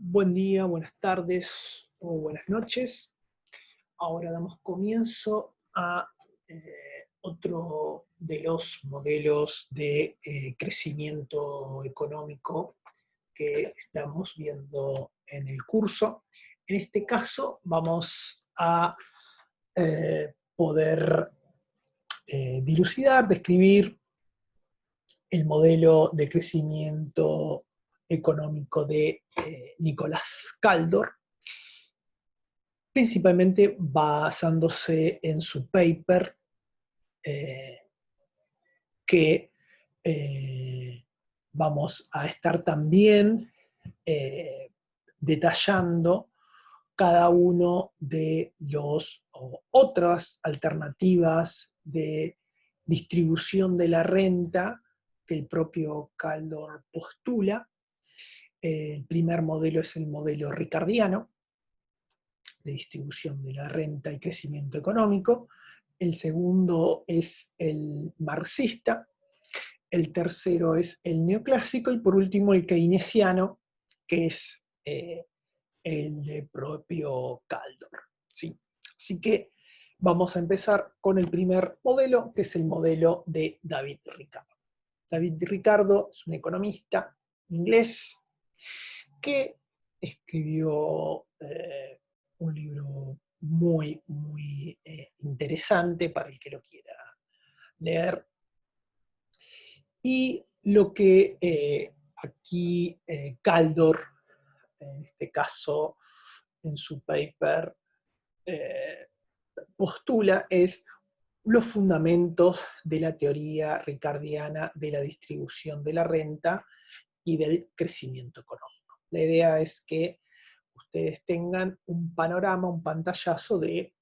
Buen día, buenas tardes o buenas noches. Ahora damos comienzo a otro de los modelos de crecimiento económico que estamos viendo en el curso. En este caso vamos a poder dilucidar, describir el modelo de crecimiento económico de Nicolás Kaldor, principalmente basándose en su paper que vamos a estar también detallando cada uno de los otras alternativas de distribución de la renta que el propio Kaldor postula. El primer modelo es el modelo ricardiano, de distribución de la renta y crecimiento económico. El segundo es el marxista. El tercero es el neoclásico. Y por último el keynesiano, que es el de propio Kaldor. ¿Sí? Así que vamos a empezar con el primer modelo, que es el modelo de David Ricardo. David Ricardo es un economista inglés que escribió un libro muy interesante para el que lo quiera leer. Y lo que aquí Kaldor, en este caso en su paper, postula es los fundamentos de la teoría ricardiana de la distribución de la renta y del crecimiento económico. La idea es que ustedes tengan un panorama, un pantallazo de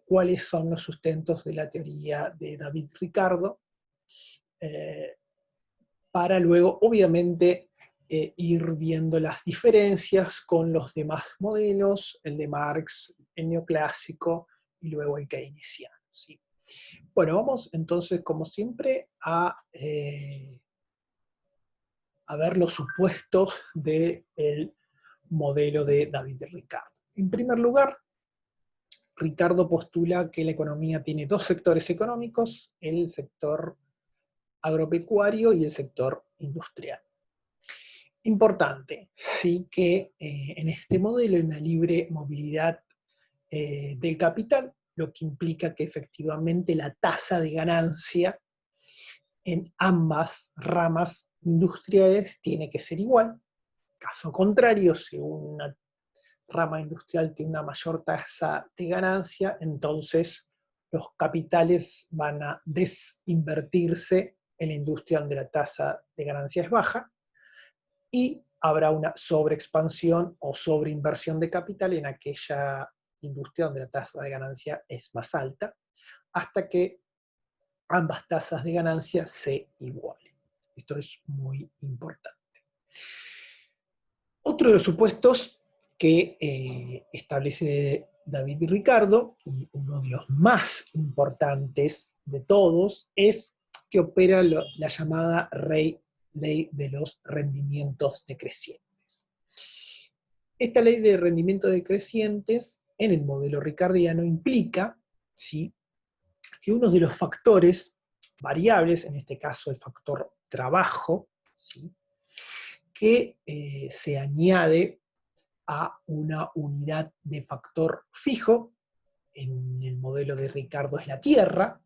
cuáles son los sustentos de la teoría de David Ricardo, para luego, obviamente, ir viendo las diferencias con los demás modelos, el de Marx, el neoclásico y luego el keynesiano. ¿Sí? Bueno, vamos entonces, como siempre, a ver los supuestos del modelo de David Ricardo. En primer lugar, Ricardo postula que la economía tiene dos sectores económicos, el sector agropecuario y el sector industrial. Importante, sí que en este modelo hay una libre movilidad del capital, lo que implica que efectivamente la tasa de ganancia en ambas ramas industriales tiene que ser igual. Caso contrario, si una rama industrial tiene una mayor tasa de ganancia, entonces los capitales van a desinvertirse en la industria donde la tasa de ganancia es baja y habrá una sobreexpansión o sobreinversión de capital en aquella industria donde la tasa de ganancia es más alta, hasta que ambas tasas de ganancia se igualen. Esto es muy importante. Otro de los supuestos que establece David Ricardo, y uno de los más importantes de todos, es que opera la llamada ley de los rendimientos decrecientes. Esta ley de rendimientos decrecientes, en el modelo ricardiano, implica, ¿sí?, que uno de los factores variables, en este caso el factor trabajo, ¿sí?, que se añade a una unidad de factor fijo, en el modelo de Ricardo es la tierra,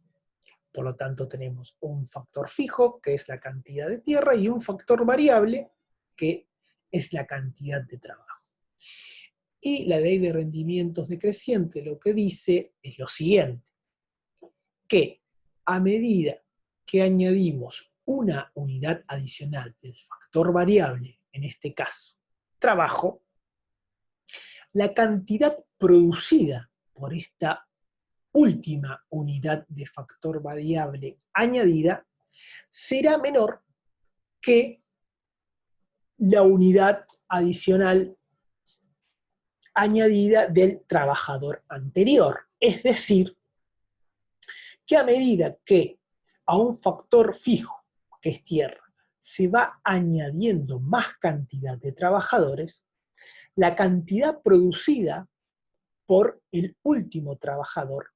por lo tanto tenemos un factor fijo, que es la cantidad de tierra, y un factor variable, que es la cantidad de trabajo. Y la ley de rendimientos decreciente lo que dice es lo siguiente, que a medida que añadimos una unidad adicional del factor variable, en este caso trabajo, la cantidad producida por esta última unidad de factor variable añadida será menor que la unidad adicional añadida del trabajador anterior. Es decir, que a medida que a un factor fijo, que es tierra, se va añadiendo más cantidad de trabajadores, la cantidad producida por el último trabajador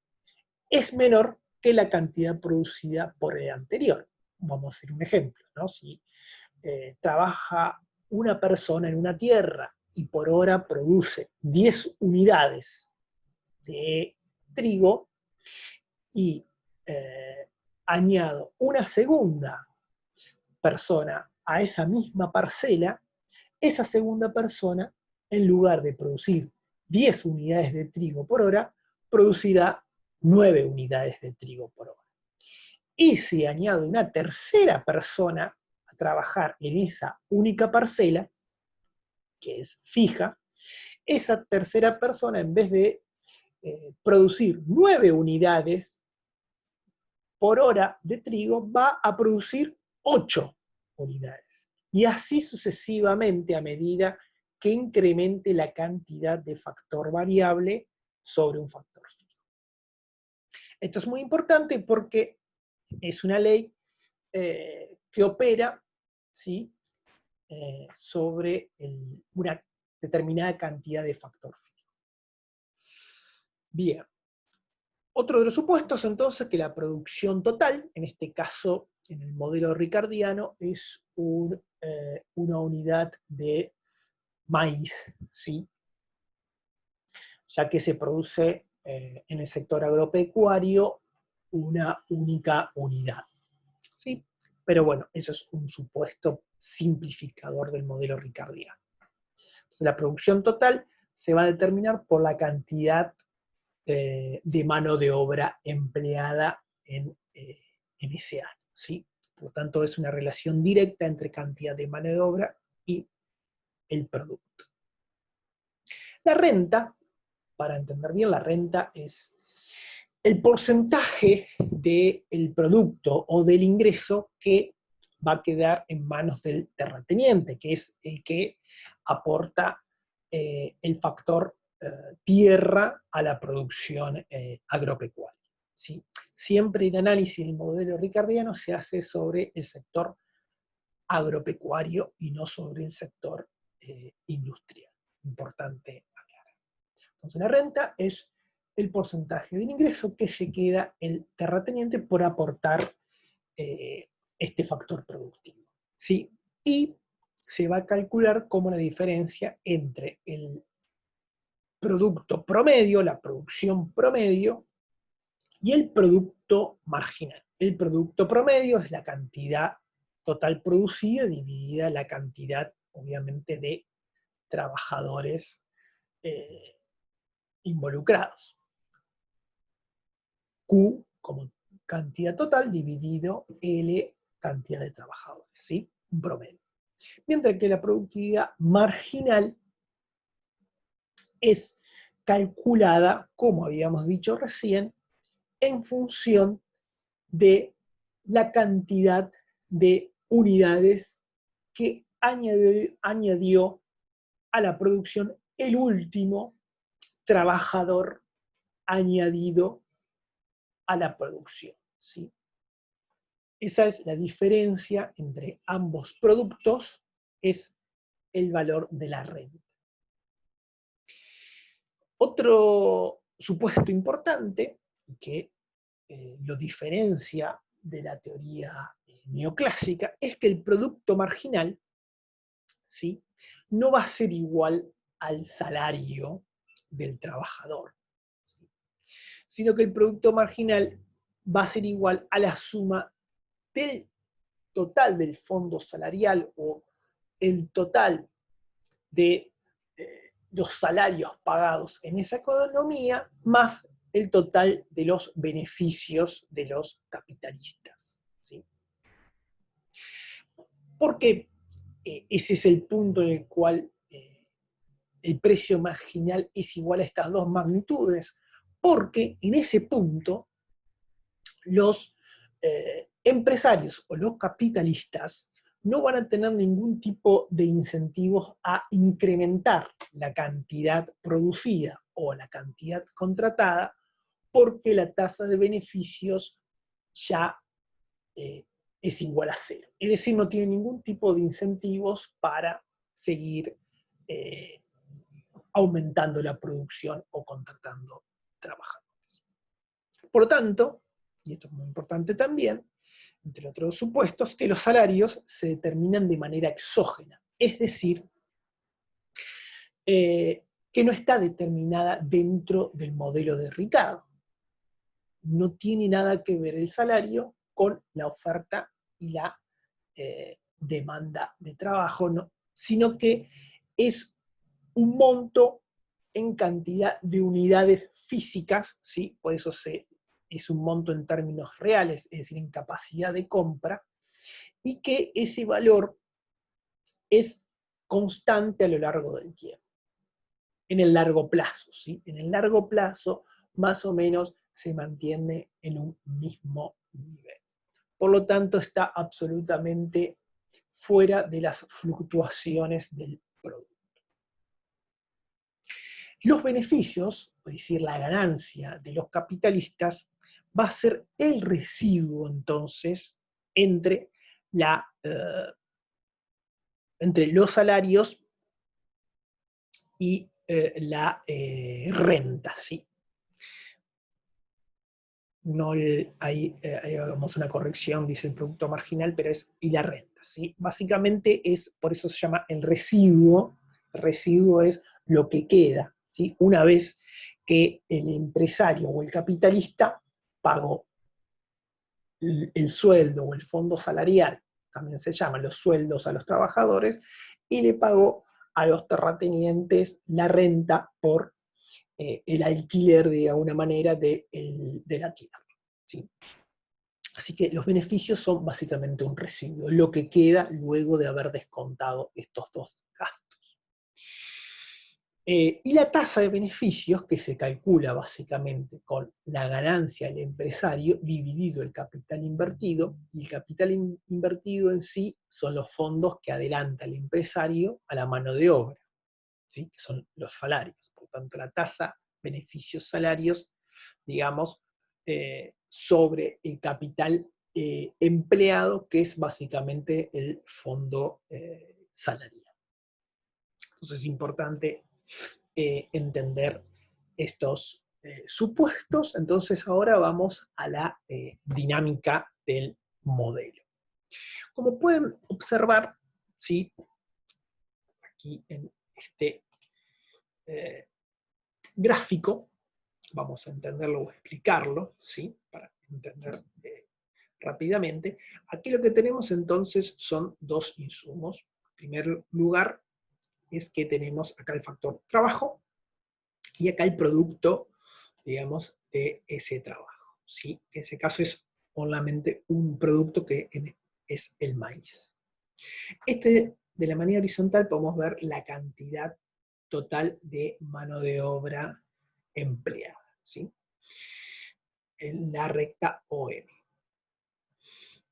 es menor que la cantidad producida por el anterior. Vamos a hacer un ejemplo, ¿no? Si trabaja una persona en una tierra y por hora produce 10 unidades de trigo y añado una segunda persona a esa misma parcela, esa segunda persona, en lugar de producir 10 unidades de trigo por hora, producirá 9 unidades de trigo por hora. Y si añado una tercera persona a trabajar en esa única parcela, que es fija, esa tercera persona, en vez de producir 9 unidades por hora de trigo, va a producir 8 unidades. Y así sucesivamente a medida que incremente la cantidad de factor variable sobre un factor fijo. Esto es muy importante porque es una ley que opera, ¿sí?, sobre una determinada cantidad de factor fijo. Bien. Otro de los supuestos, entonces, que la producción total, en este caso, en el modelo ricardiano, es una unidad de maíz, ¿sí?, ya que se produce en el sector agropecuario una única unidad, ¿sí? Pero bueno, eso es un supuesto simplificador del modelo ricardiano. Entonces, la producción total se va a determinar por la cantidad de mano de obra empleada en ese año, ¿sí? Por lo tanto, es una relación directa entre cantidad de mano de obra y el producto. La renta, para entender bien, la renta es el porcentaje del producto o del ingreso que va a quedar en manos del terrateniente, que es el que aporta el factor tierra a la producción agropecuaria, ¿sí? Siempre el análisis del modelo ricardiano se hace sobre el sector agropecuario y no sobre el sector industrial. Importante aclarar. Entonces la renta es el porcentaje del ingreso que se queda el terrateniente por aportar este factor productivo, ¿sí? Y se va a calcular como la diferencia entre el producto promedio, la producción promedio, y el producto marginal. El producto promedio es la cantidad total producida dividida la cantidad, obviamente, de trabajadores involucrados. Q como cantidad total dividido L cantidad de trabajadores, ¿sí? Un promedio. Mientras que la productividad marginal es calculada, como habíamos dicho recién, en función de la cantidad de unidades que añadió a la producción el último trabajador añadido a la producción, ¿sí? Esa es la diferencia entre ambos productos, es el valor de la renta. Otro supuesto importante, y que lo diferencia de la teoría neoclásica, es que el producto marginal, ¿sí?, no va a ser igual al salario del trabajador, ¿sí?, sino que el producto marginal va a ser igual a la suma del total del fondo salarial o el total de los salarios pagados en esa economía más el total de los beneficios de los capitalistas, ¿sí? Porque ese es el punto en el cual el precio marginal es igual a estas dos magnitudes, porque en ese punto los empresarios o los capitalistas no van a tener ningún tipo de incentivos a incrementar la cantidad producida o la cantidad contratada, porque la tasa de beneficios ya es igual a cero. Es decir, no tiene ningún tipo de incentivos para seguir aumentando la producción o contratando trabajadores. Por lo tanto, y esto es muy importante también, entre otros supuestos, que los salarios se determinan de manera exógena, es decir, que no está determinada dentro del modelo de Ricardo. No tiene nada que ver el salario con la oferta y la demanda de trabajo, ¿no? Sino que es un monto en cantidad de unidades físicas, ¿sí? Por eso es un monto en términos reales, es decir, en capacidad de compra, y que ese valor es constante a lo largo del tiempo, en el largo plazo, ¿sí? En el largo plazo, más o menos, se mantiene en un mismo nivel. Por lo tanto, está absolutamente fuera de las fluctuaciones del producto. Los beneficios, es decir, la ganancia de los capitalistas, va a ser el residuo, entonces, entre los salarios y la renta, ¿sí? No hay hagamos una corrección, dice el producto marginal, pero es y la renta, ¿sí? Básicamente por eso se llama el residuo es lo que queda, ¿sí? Una vez que el empresario o el capitalista pagó el sueldo o el fondo salarial, también se llaman los sueldos a los trabajadores, y le pagó a los terratenientes la renta por el alquiler, de alguna manera, de la tierra, ¿sí? Así que los beneficios son básicamente un residuo, lo que queda luego de haber descontado estos dos gastos. Y la tasa de beneficios, que se calcula básicamente con la ganancia del empresario dividido el capital invertido, y el capital invertido en sí son los fondos que adelanta el empresario a la mano de obra, ¿sí? Que son los salarios. Por tanto, la tasa beneficios-salarios, digamos, sobre el capital empleado, que es básicamente el fondo salarial. Entonces es importante entender estos supuestos. Entonces ahora vamos a la dinámica del modelo. Como pueden observar, ¿sí? Aquí en este gráfico, vamos a entenderlo o explicarlo, ¿sí? Para entender rápidamente. Aquí lo que tenemos entonces son dos insumos. En primer lugar, es que tenemos acá el factor trabajo y acá el producto, digamos, de ese trabajo, ¿sí? En ese caso es solamente un producto que es el maíz. De la manera horizontal podemos ver la cantidad total de mano de obra empleada, ¿sí? En la recta OM.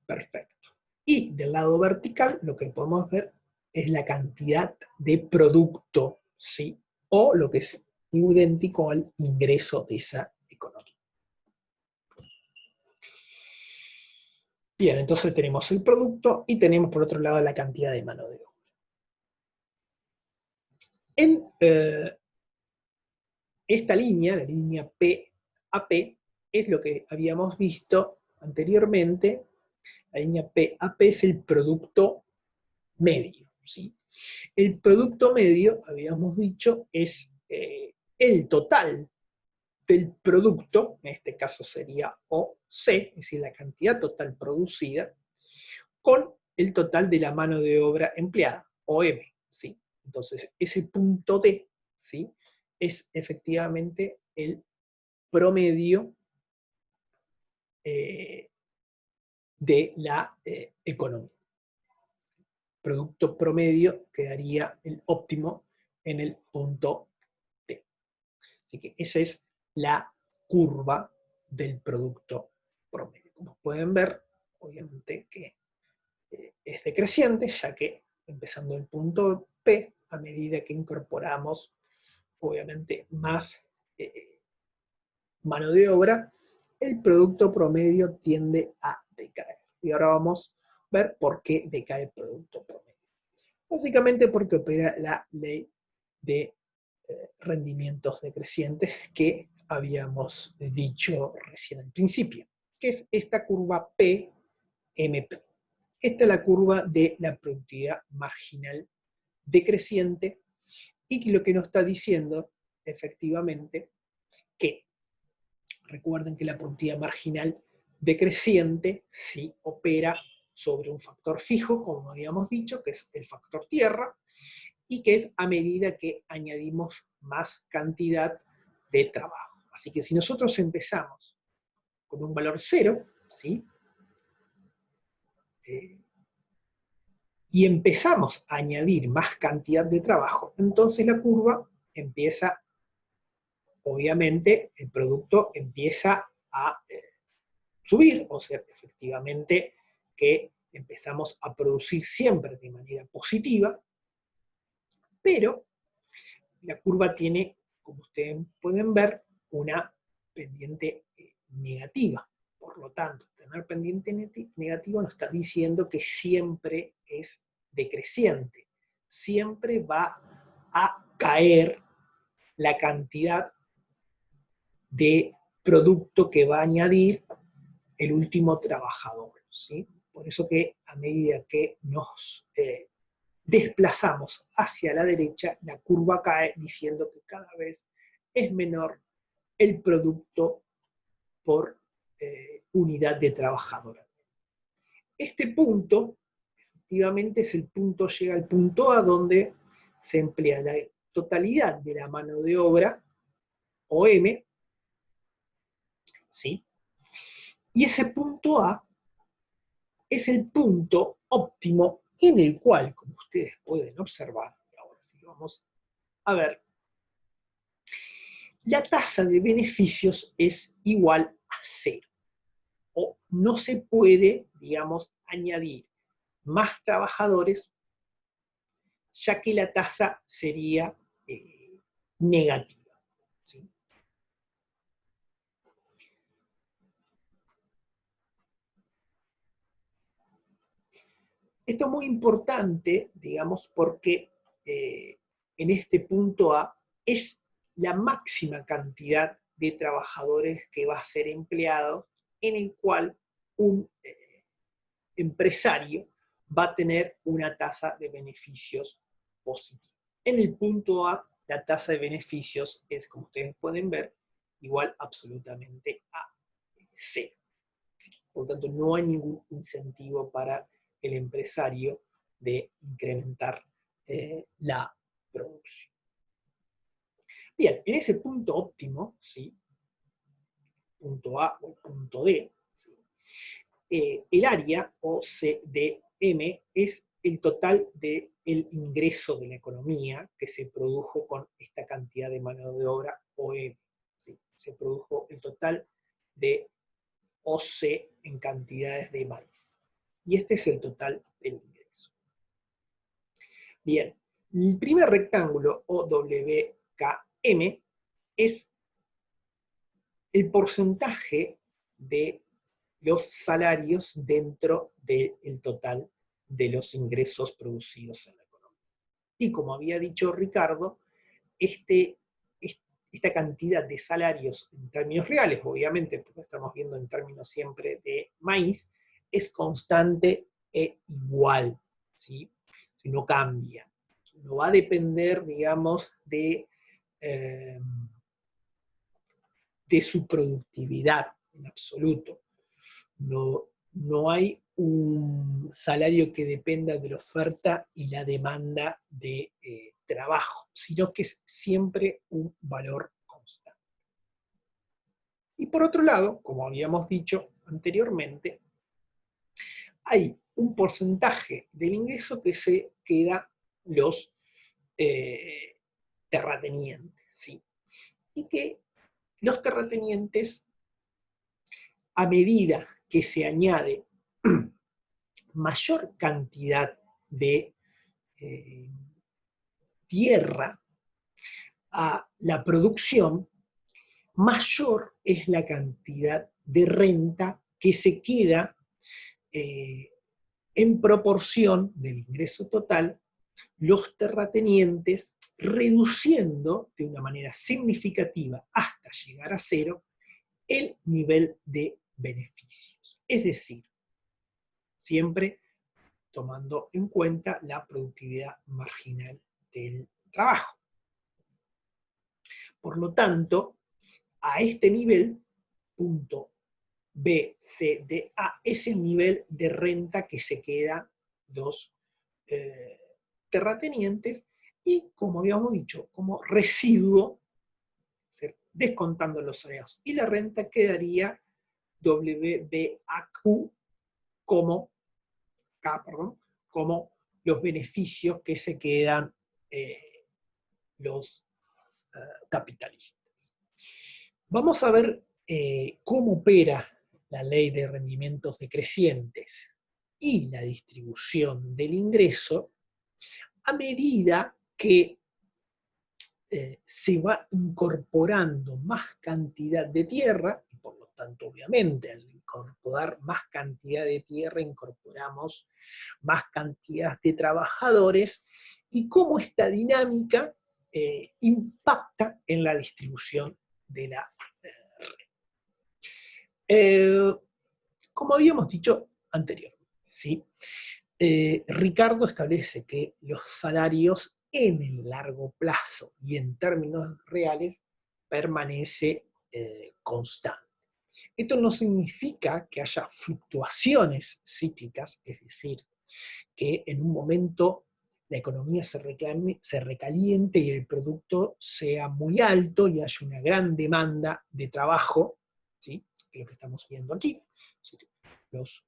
Perfecto. Y del lado vertical lo que podemos ver es la cantidad de producto, ¿sí? O lo que es idéntico al ingreso de esa economía. Bien, entonces tenemos el producto y tenemos por otro lado la cantidad de mano de obra. En esta línea, la línea PAP, es lo que habíamos visto anteriormente. La línea PAP es el producto medio, ¿sí? El producto medio, habíamos dicho, es el total del producto, en este caso sería OC, es decir, la cantidad total producida, con el total de la mano de obra empleada, OM, ¿sí? Entonces, ese punto D, ¿sí? Es efectivamente el promedio de la economía. Producto promedio quedaría el óptimo en el punto T. Así que esa es la curva del producto promedio. Como pueden ver, obviamente que es decreciente, ya que empezando el punto P, a medida que incorporamos, obviamente, más mano de obra, el producto promedio tiende a decaer. Y ahora vamos a ver por qué decae el producto promedio. Básicamente porque opera la ley de rendimientos decrecientes que habíamos dicho recién al principio, que es esta curva PMP. Esta es la curva de la productividad marginal decreciente, y lo que nos está diciendo efectivamente que recuerden que la productividad marginal decreciente sí opera sobre un factor fijo, como habíamos dicho, que es el factor tierra, y que es a medida que añadimos más cantidad de trabajo. Así que si nosotros empezamos con un valor 0, ¿sí? Y empezamos a añadir más cantidad de trabajo, entonces la curva empieza, obviamente, el producto empieza a subir, o sea, efectivamente que empezamos a producir siempre de manera positiva, pero la curva tiene, como ustedes pueden ver, una pendiente negativa. Por lo tanto, tener pendiente negativa nos está diciendo que siempre es decreciente. Siempre va a caer la cantidad de producto que va a añadir el último trabajador, ¿sí? Por eso que a medida que nos desplazamos hacia la derecha, la curva cae diciendo que cada vez es menor el producto por unidad de trabajador. Este punto, efectivamente, es el punto, llega al punto A donde se emplea la totalidad de la mano de obra, OM, ¿sí? Y ese punto A es el punto óptimo en el cual, como ustedes pueden observar, ahora sí vamos a ver, la tasa de beneficios es igual a 0. O no se puede, digamos, añadir más trabajadores, ya que la tasa sería negativa, ¿sí? Esto es muy importante, digamos, porque en este punto A es la máxima cantidad de trabajadores que va a ser empleado, en el cual un empresario va a tener una tasa de beneficios positiva. En el punto A, la tasa de beneficios es, como ustedes pueden ver, igual absolutamente a 0. Por lo tanto, no hay ningún incentivo para el empresario de incrementar la producción. Bien, en ese punto óptimo, ¿sí? Punto A o punto D, ¿sí? El área o CDM es el total del ingreso de la economía que se produjo con esta cantidad de mano de obra OM. ¿Sí? Se produjo el total de OC en cantidades de maíz. Y este es el total del ingreso. Bien, el primer rectángulo OWKM es el porcentaje de los salarios dentro del total de los ingresos producidos en la economía. Y como había dicho Ricardo, esta cantidad de salarios en términos reales, obviamente, porque estamos viendo en términos siempre de maíz, es constante e igual, ¿sí? No cambia. No va a depender, digamos, de su productividad en absoluto. No hay un salario que dependa de la oferta y la demanda de trabajo, sino que es siempre un valor constante. Y por otro lado, como habíamos dicho anteriormente, hay un porcentaje del ingreso que se queda los terratenientes, ¿sí? Y que los terratenientes, a medida que se añade mayor cantidad de tierra a la producción, mayor es la cantidad de renta que se queda en proporción del ingreso total los terratenientes, reduciendo de una manera significativa hasta llegar a cero el nivel de beneficios. Es decir, siempre tomando en cuenta la productividad marginal del trabajo. Por lo tanto, a este nivel, punto B, C, D, A, es el nivel de renta que se quedan los terratenientes y, como habíamos dicho, como residuo, descontando los salarios y la renta, quedaría WBAQ como, como los beneficios que se quedan los capitalistas. Vamos a ver cómo opera la ley de rendimientos decrecientes y la distribución del ingreso a medida que se va incorporando más cantidad de tierra, y por lo tanto, obviamente, al incorporar más cantidad de tierra, incorporamos más cantidad de trabajadores, y cómo esta dinámica impacta en la distribución de la red. Como habíamos dicho anteriormente, ¿sí? Ricardo establece que los salarios en el largo plazo y en términos reales permanece constante. Esto no significa que haya fluctuaciones cíclicas, es decir, que en un momento la economía se recaliente y el producto sea muy alto y haya una gran demanda de trabajo, ¿sí? Que es lo que estamos viendo aquí. Los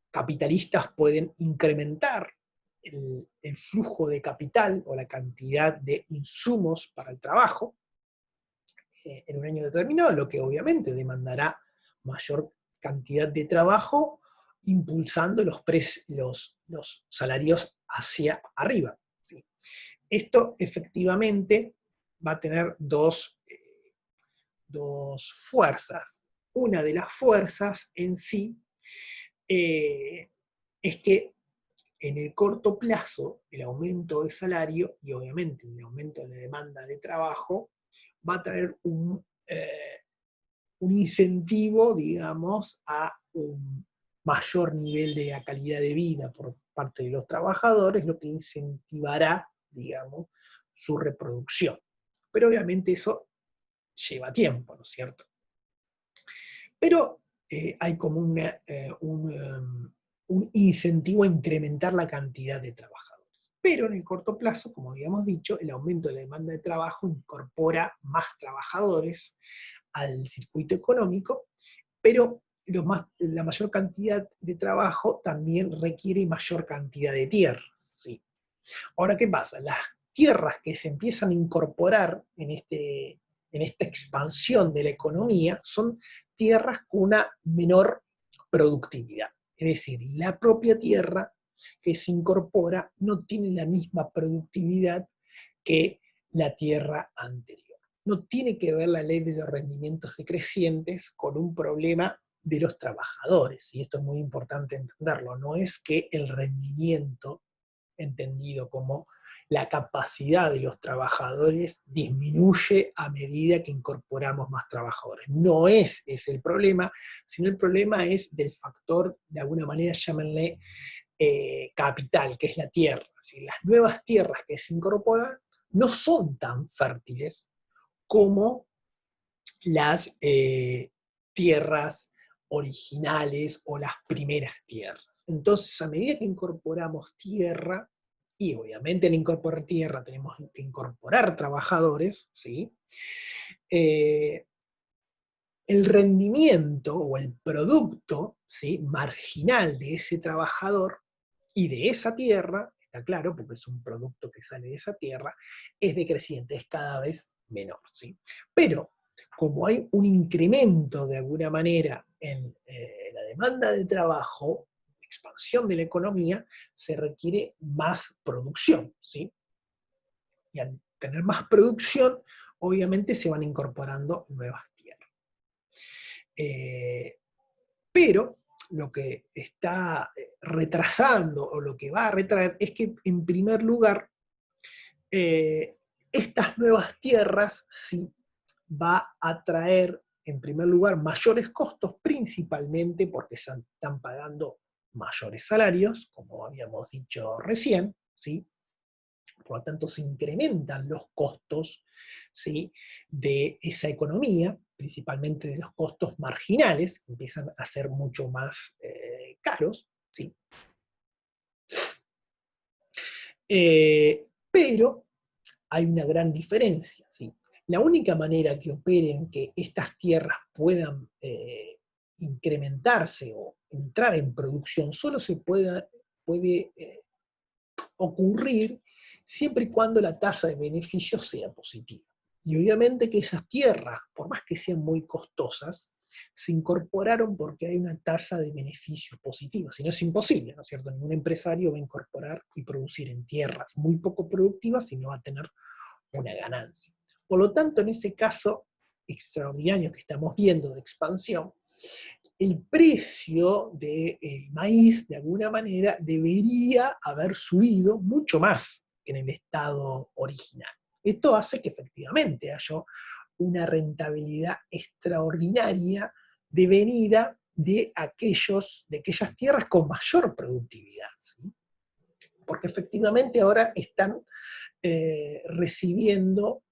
capitalistas pueden incrementar el flujo de capital o la cantidad de insumos para el trabajo en un año determinado, lo que obviamente demandará mayor cantidad de trabajo, impulsando los salarios hacia arriba. ¿Sí? Esto efectivamente va a tener dos fuerzas. Una de las fuerzas en sí es que en el corto plazo el aumento de salario y obviamente el aumento de la demanda de trabajo va a traer un incentivo, digamos, a un mayor nivel de la calidad de vida por parte de los trabajadores, lo que incentivará, digamos, su reproducción. Pero obviamente eso lleva tiempo, ¿no es cierto? Pero hay como un incentivo a incrementar la cantidad de trabajadores. Pero en el corto plazo, como habíamos dicho, el aumento de la demanda de trabajo incorpora más trabajadores al circuito económico, pero la mayor cantidad de trabajo también requiere mayor cantidad de tierra. ¿Sí? Ahora, ¿qué pasa? Las tierras que se empiezan a incorporar en esta expansión de la economía son tierras con una menor productividad. Es decir, la propia tierra que se incorpora no tiene la misma productividad que la tierra anterior. No tiene que ver la ley de los rendimientos decrecientes con un problema de los trabajadores, y esto es muy importante entenderlo. No es que el rendimiento, entendido como la capacidad de los trabajadores, disminuye a medida que incorporamos más trabajadores. No es ese el problema, sino el problema es del factor, de alguna manera llámenle capital, que es la tierra. ¿Sí? Las nuevas tierras que se incorporan no son tan fértiles como las tierras originales o las primeras tierras. Entonces, a medida que incorporamos tierra, y obviamente al incorporar tierra tenemos que incorporar trabajadores, ¿sí? El rendimiento o el producto, ¿sí?, marginal de ese trabajador y de esa tierra, está claro, porque es un producto que sale de esa tierra, es decreciente, es cada vez menor, ¿sí? Pero como hay un incremento de alguna manera en la demanda de trabajo, expansión de la economía, se requiere más producción, ¿sí? Y al tener más producción, obviamente se van incorporando nuevas tierras. Pero lo que está retrasando o lo que va a retraer es que, en primer lugar, estas nuevas tierras sí va a traer, en primer lugar, mayores costos, principalmente porque se están pagando mayores salarios, como habíamos dicho recién, ¿sí? Por lo tanto, se incrementan los costos, ¿sí?, de esa economía, principalmente de los costos marginales, que empiezan a ser mucho más caros, ¿sí? Pero hay una gran diferencia, ¿sí? La única manera que operen que estas tierras puedan incrementarse o entrar en producción solo puede ocurrir siempre y cuando la tasa de beneficio sea positiva. Y obviamente que esas tierras, por más que sean muy costosas, se incorporaron porque hay una tasa de beneficio positiva. Si no, es imposible, ¿no es cierto? Ningún empresario va a incorporar y producir en tierras muy poco productivas y no va a tener una ganancia. Por lo tanto, en ese caso extraordinario que estamos viendo de expansión, el precio del maíz, de alguna manera, debería haber subido mucho más que en el estado original. Esto hace que efectivamente haya una rentabilidad extraordinaria devenida de aquellas tierras con mayor productividad, ¿sí? Porque efectivamente ahora están recibiendo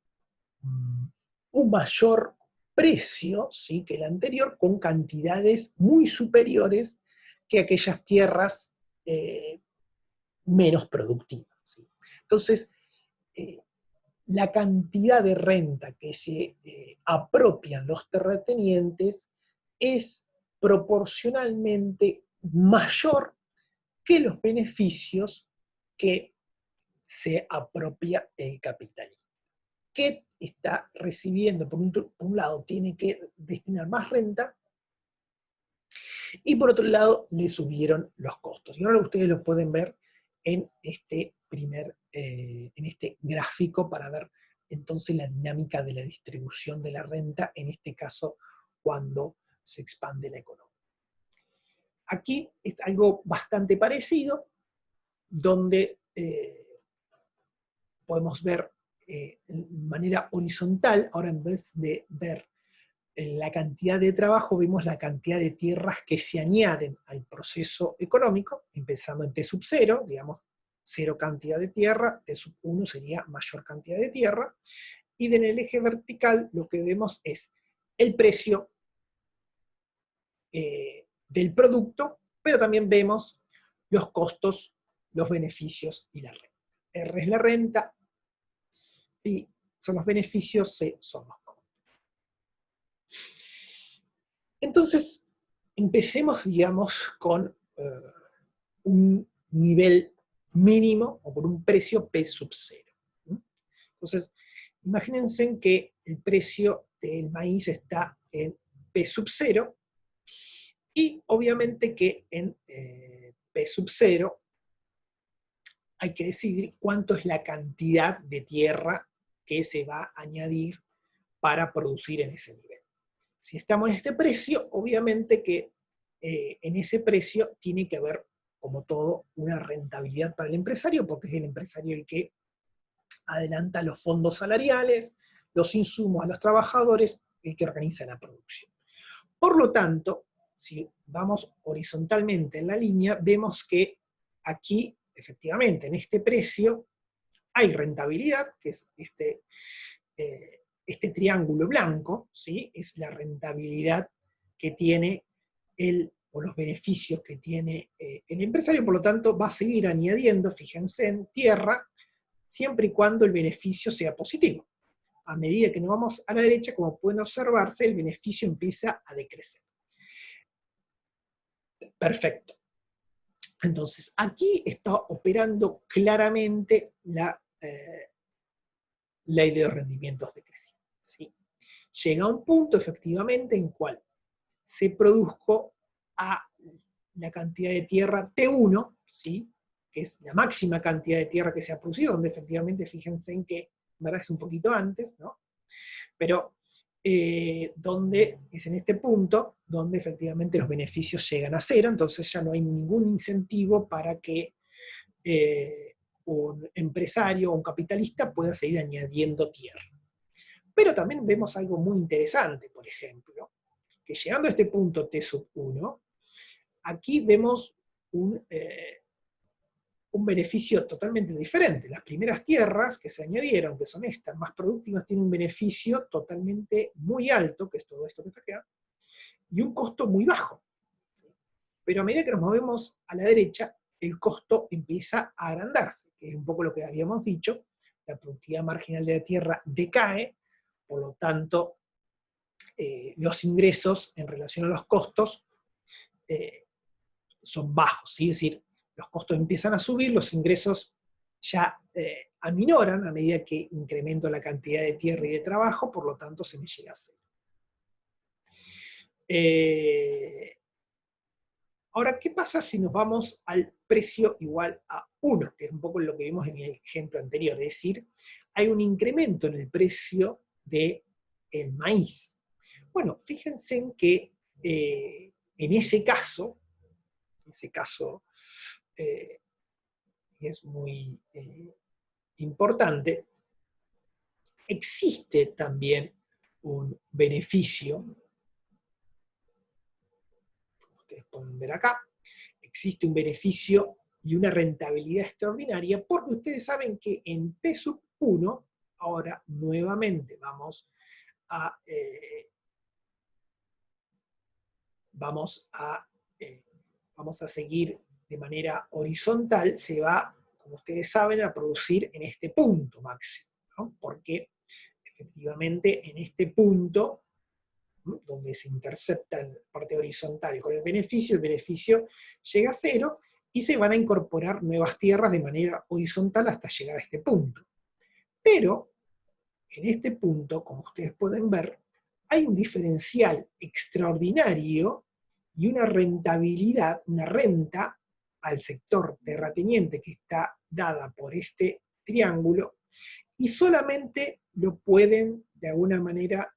un mayor precio, ¿sí?, que el anterior, con cantidades muy superiores que aquellas tierras eh, menos productivas, ¿sí? Entonces, eh, la cantidad de renta que se apropian los terratenientes es proporcionalmente mayor que los beneficios que se apropia el capitalista. ¿Qué está recibiendo? Por un lado, tiene que destinar más renta, y por otro lado, le subieron los costos. Y ahora ustedes lo pueden ver en este en este gráfico para ver entonces la dinámica de la distribución de la renta, en este caso, cuando se expande la economía. Aquí es algo bastante parecido, donde podemos ver de manera horizontal, ahora en vez de ver la cantidad de trabajo, vemos la cantidad de tierras que se añaden al proceso económico, empezando en T sub 0, digamos, cero cantidad de tierra, T sub 1 sería mayor cantidad de tierra, y en el eje vertical lo que vemos es el precio del producto, pero también vemos los costos, los beneficios y la renta. R es la renta, y son los beneficios, C son los costos. Entonces, empecemos, digamos, con un nivel mínimo o por un precio P sub 0. Entonces, imagínense que el precio del maíz está en P sub 0, y obviamente que en P sub 0 hay que decidir cuánto es la cantidad de tierra que se va a añadir para producir en ese nivel. Si estamos en este precio, obviamente que en ese precio tiene que haber, como todo, una rentabilidad para el empresario, porque es el empresario el que adelanta los fondos salariales, los insumos a los trabajadores, el que organiza la producción. Por lo tanto, si vamos horizontalmente en la línea, vemos que aquí, efectivamente, en este precio, hay rentabilidad, que es este triángulo blanco, ¿sí?, es la rentabilidad que tiene o los beneficios que tiene el empresario. Por lo tanto, va a seguir añadiendo, fíjense, en tierra, siempre y cuando el beneficio sea positivo. A medida que nos vamos a la derecha, como pueden observarse, el beneficio empieza a decrecer. Perfecto. Entonces, aquí está operando claramente la ley de rendimientos decrecientes, ¿sí? Llega a un punto, efectivamente, en cual se produjo a la cantidad de tierra T1, ¿sí?, que es la máxima cantidad de tierra que se ha producido, donde efectivamente, fíjense en que, ¿verdad?, es un poquito antes, ¿no? Pero donde es en este punto donde efectivamente los beneficios llegan a cero, entonces ya no hay ningún incentivo para que un empresario o un capitalista pueda seguir añadiendo tierra. Pero también vemos algo muy interesante, por ejemplo, que llegando a este punto T sub 1, aquí vemos un beneficio totalmente diferente. Las primeras tierras que se añadieron, que son estas, más productivas, tienen un beneficio totalmente muy alto, que es todo esto que está acá, y un costo muy bajo. Pero a medida que nos movemos a la derecha, el costo empieza a agrandarse, que es un poco lo que habíamos dicho, la productividad marginal de la tierra decae, por lo tanto, los ingresos en relación a los costos son bajos, ¿sí? Es decir, los costos empiezan a subir, los ingresos ya aminoran a medida que incremento la cantidad de tierra y de trabajo, por lo tanto se me llega a cero. Ahora, ¿qué pasa si nos vamos al precio igual a 1? Que es un poco lo que vimos en el ejemplo anterior, es decir, hay un incremento en el precio del maíz. Bueno, fíjense en que en ese caso es muy importante, existe también un beneficio, como ustedes pueden ver acá, existe un beneficio y una rentabilidad extraordinaria, porque ustedes saben que en P sub 1, ahora nuevamente vamos a seguir de manera horizontal, se va, como ustedes saben, a producir en este punto máximo, ¿no? Porque efectivamente en este punto, ¿no?, donde se intercepta la parte horizontal con el beneficio llega a cero y se van a incorporar nuevas tierras de manera horizontal hasta llegar a este punto. Pero en este punto, como ustedes pueden ver, hay un diferencial extraordinario y una rentabilidad, una renta al sector terrateniente que está dada por este triángulo, y solamente lo pueden de alguna manera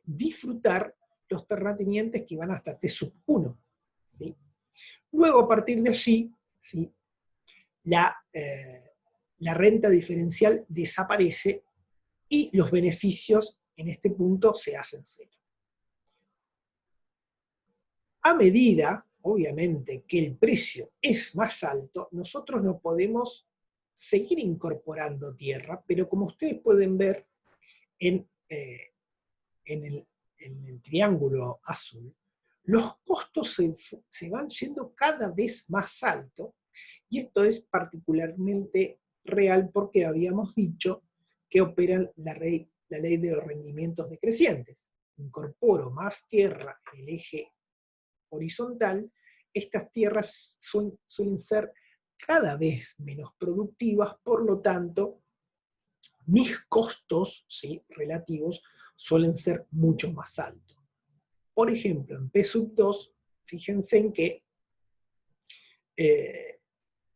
disfrutar los terratenientes que van hasta T sub 1. ¿Sí? Luego, a partir de allí, ¿sí?, la renta diferencial desaparece y los beneficios en este punto se hacen cero. A medida, obviamente, que el precio es más alto, nosotros no podemos seguir incorporando tierra, pero como ustedes pueden ver en el triángulo azul, los costos se van yendo cada vez más altos, y esto es particularmente real porque habíamos dicho que operan la ley de los rendimientos decrecientes. Incorporo más tierra en el eje horizontal, estas tierras suelen ser cada vez menos productivas, por lo tanto, mis costos, ¿sí?, relativos suelen ser mucho más altos. Por ejemplo, en P sub 2, fíjense en que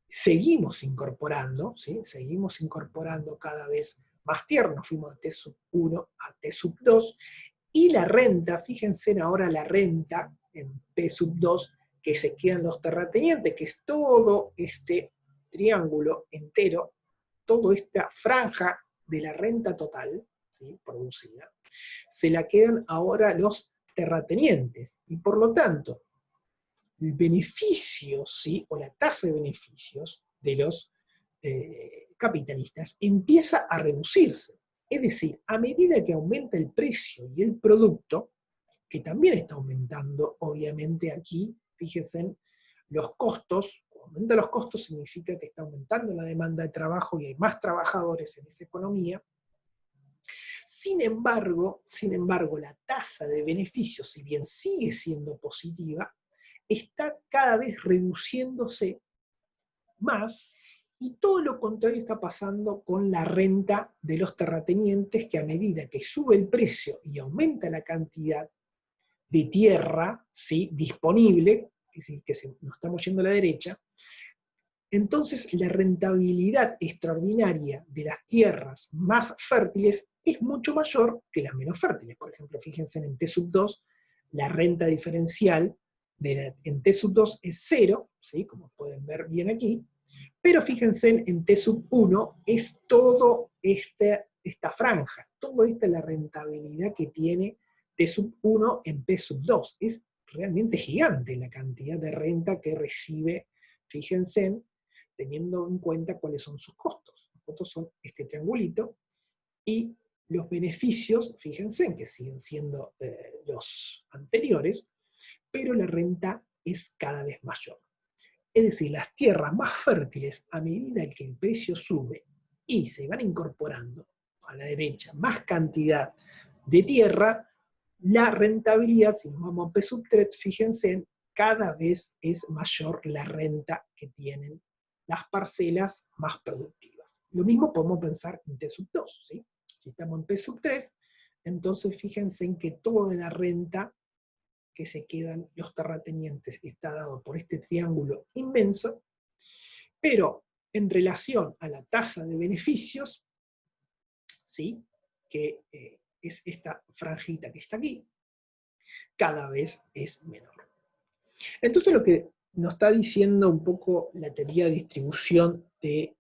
seguimos incorporando, ¿sí?, seguimos incorporando cada vez más tierra, nos fuimos de T sub 1 a T sub 2, y la renta, fíjense ahora la renta en P sub 2, que se quedan los terratenientes, que es todo este triángulo entero, toda esta franja de la renta total, ¿sí?, producida, se la quedan ahora los terratenientes, y por lo tanto, el beneficio, ¿sí?, o la tasa de beneficios de los capitalistas empieza a reducirse. Es decir, a medida que aumenta el precio y el producto, que también está aumentando, obviamente aquí, fíjense, los costos, cuando aumentan los costos significa que está aumentando la demanda de trabajo y hay más trabajadores en esa economía. Sin embargo, la tasa de beneficios, si bien sigue siendo positiva, está cada vez reduciéndose más, y todo lo contrario está pasando con la renta de los terratenientes, que a medida que sube el precio y aumenta la cantidad de tierra, ¿sí?, disponible, es decir, que nos estamos yendo a la derecha, entonces la rentabilidad extraordinaria de las tierras más fértiles es mucho mayor que las menos fértiles. Por ejemplo, fíjense en T sub 2, la renta diferencial en T sub 2 es 0, ¿sí? Como pueden ver bien aquí, pero fíjense en T sub 1 es todo esta franja, toda esta es la rentabilidad que tiene T sub 1 en P sub 2. Es realmente gigante la cantidad de renta que recibe, fíjense, teniendo en cuenta cuáles son sus costos. Los costos son este triangulito, y los beneficios, fíjense, en que siguen siendo los anteriores, pero la renta es cada vez mayor. Es decir, las tierras más fértiles, a medida que el precio sube y se van incorporando a la derecha más cantidad de tierra, la rentabilidad, si nos vamos a P sub 3, fíjense, cada vez es mayor la renta que tienen las parcelas más productivas. Lo mismo podemos pensar en T sub 2, ¿sí? Si estamos en P sub 3, entonces fíjense en que toda la renta que se quedan los terratenientes está dado por este triángulo inmenso, pero en relación a la tasa de beneficios, ¿sí? Que es esta franjita que está aquí, cada vez es menor. Entonces lo que nos está diciendo un poco la teoría de distribución de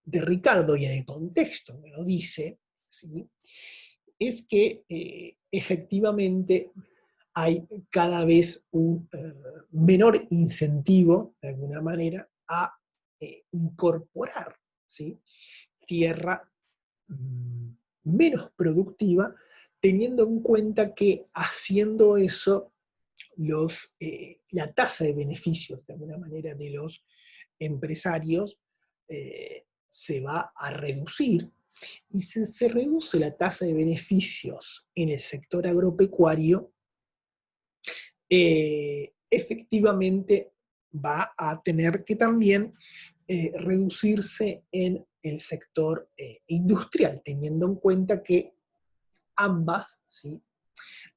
Ricardo, y en el contexto me lo dice, ¿sí? Es que efectivamente hay cada vez un menor incentivo, de alguna manera, a incorporar, ¿sí? Tierra menos productiva, teniendo en cuenta que haciendo eso, la tasa de beneficios, de alguna manera, de los empresarios se va a reducir, y si se reduce la tasa de beneficios en el sector agropecuario, efectivamente va a tener que también reducirse en el sector industrial, teniendo en cuenta que ambas, ¿sí?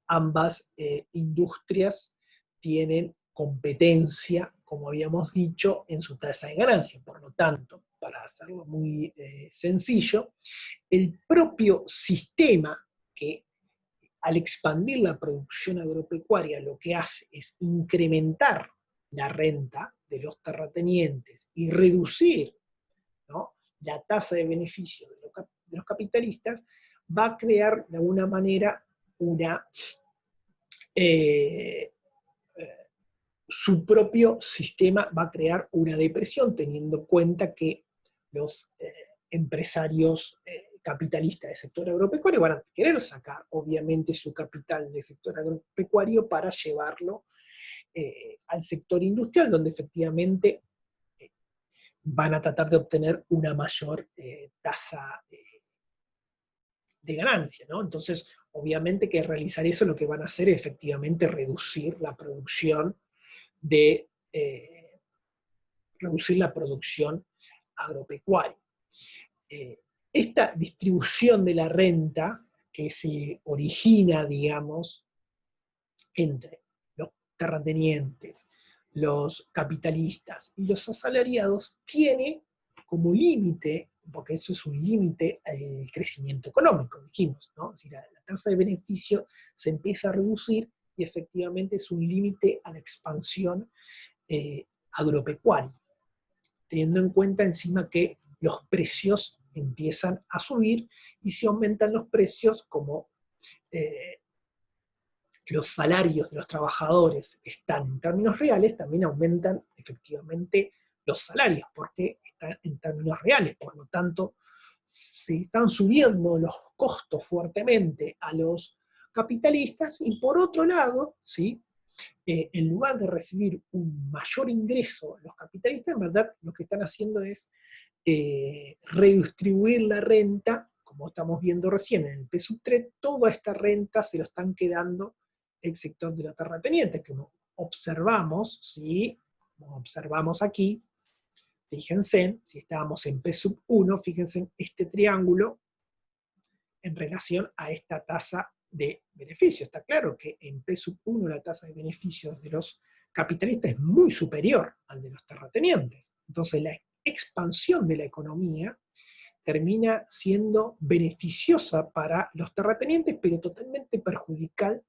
Ambas industrias tienen competencia, como habíamos dicho, en su tasa de ganancia. Por lo tanto, para hacerlo muy sencillo, el propio sistema que al expandir la producción agropecuaria lo que hace es incrementar la renta de los terratenientes y reducir, ¿no?, la tasa de beneficio de los capitalistas, va a crear de alguna manera su propio sistema va a crear una depresión, teniendo en cuenta que los empresarios capitalistas del sector agropecuario van a querer sacar, obviamente, su capital del sector agropecuario para llevarlo al sector industrial, donde efectivamente van a tratar de obtener una mayor tasa de ganancia, ¿no? Entonces, obviamente que realizar eso lo que van a hacer es efectivamente reducir la producción agropecuaria. Esta distribución de la renta que se origina, digamos, entre los terratenientes, los capitalistas y los asalariados, tiene como límite, porque eso es un límite al crecimiento económico, dijimos, ¿no? Es decir, la tasa de beneficio se empieza a reducir y efectivamente es un límite a la expansión agropecuaria, teniendo en cuenta encima que los precios empiezan a subir, y si aumentan los precios, como los salarios de los trabajadores están en términos reales, también aumentan efectivamente los salarios, porque están en términos reales. Por lo tanto, se están subiendo los costos fuertemente a los capitalistas, y por otro lado, ¿sí?, en lugar de recibir un mayor ingreso los capitalistas, en verdad lo que están haciendo es redistribuir la renta, como estamos viendo recién en el P sub 3, toda esta renta se lo están quedando el sector de los terratenientes, como observamos, ¿sí?, como observamos aquí. Fíjense, si estábamos en P sub 1, fíjense en este triángulo en relación a esta tasa de beneficio. Está claro que en P sub 1 la tasa de beneficios de los capitalistas es muy superior al de los terratenientes. Entonces la expansión de la economía termina siendo beneficiosa para los terratenientes, pero totalmente perjudicial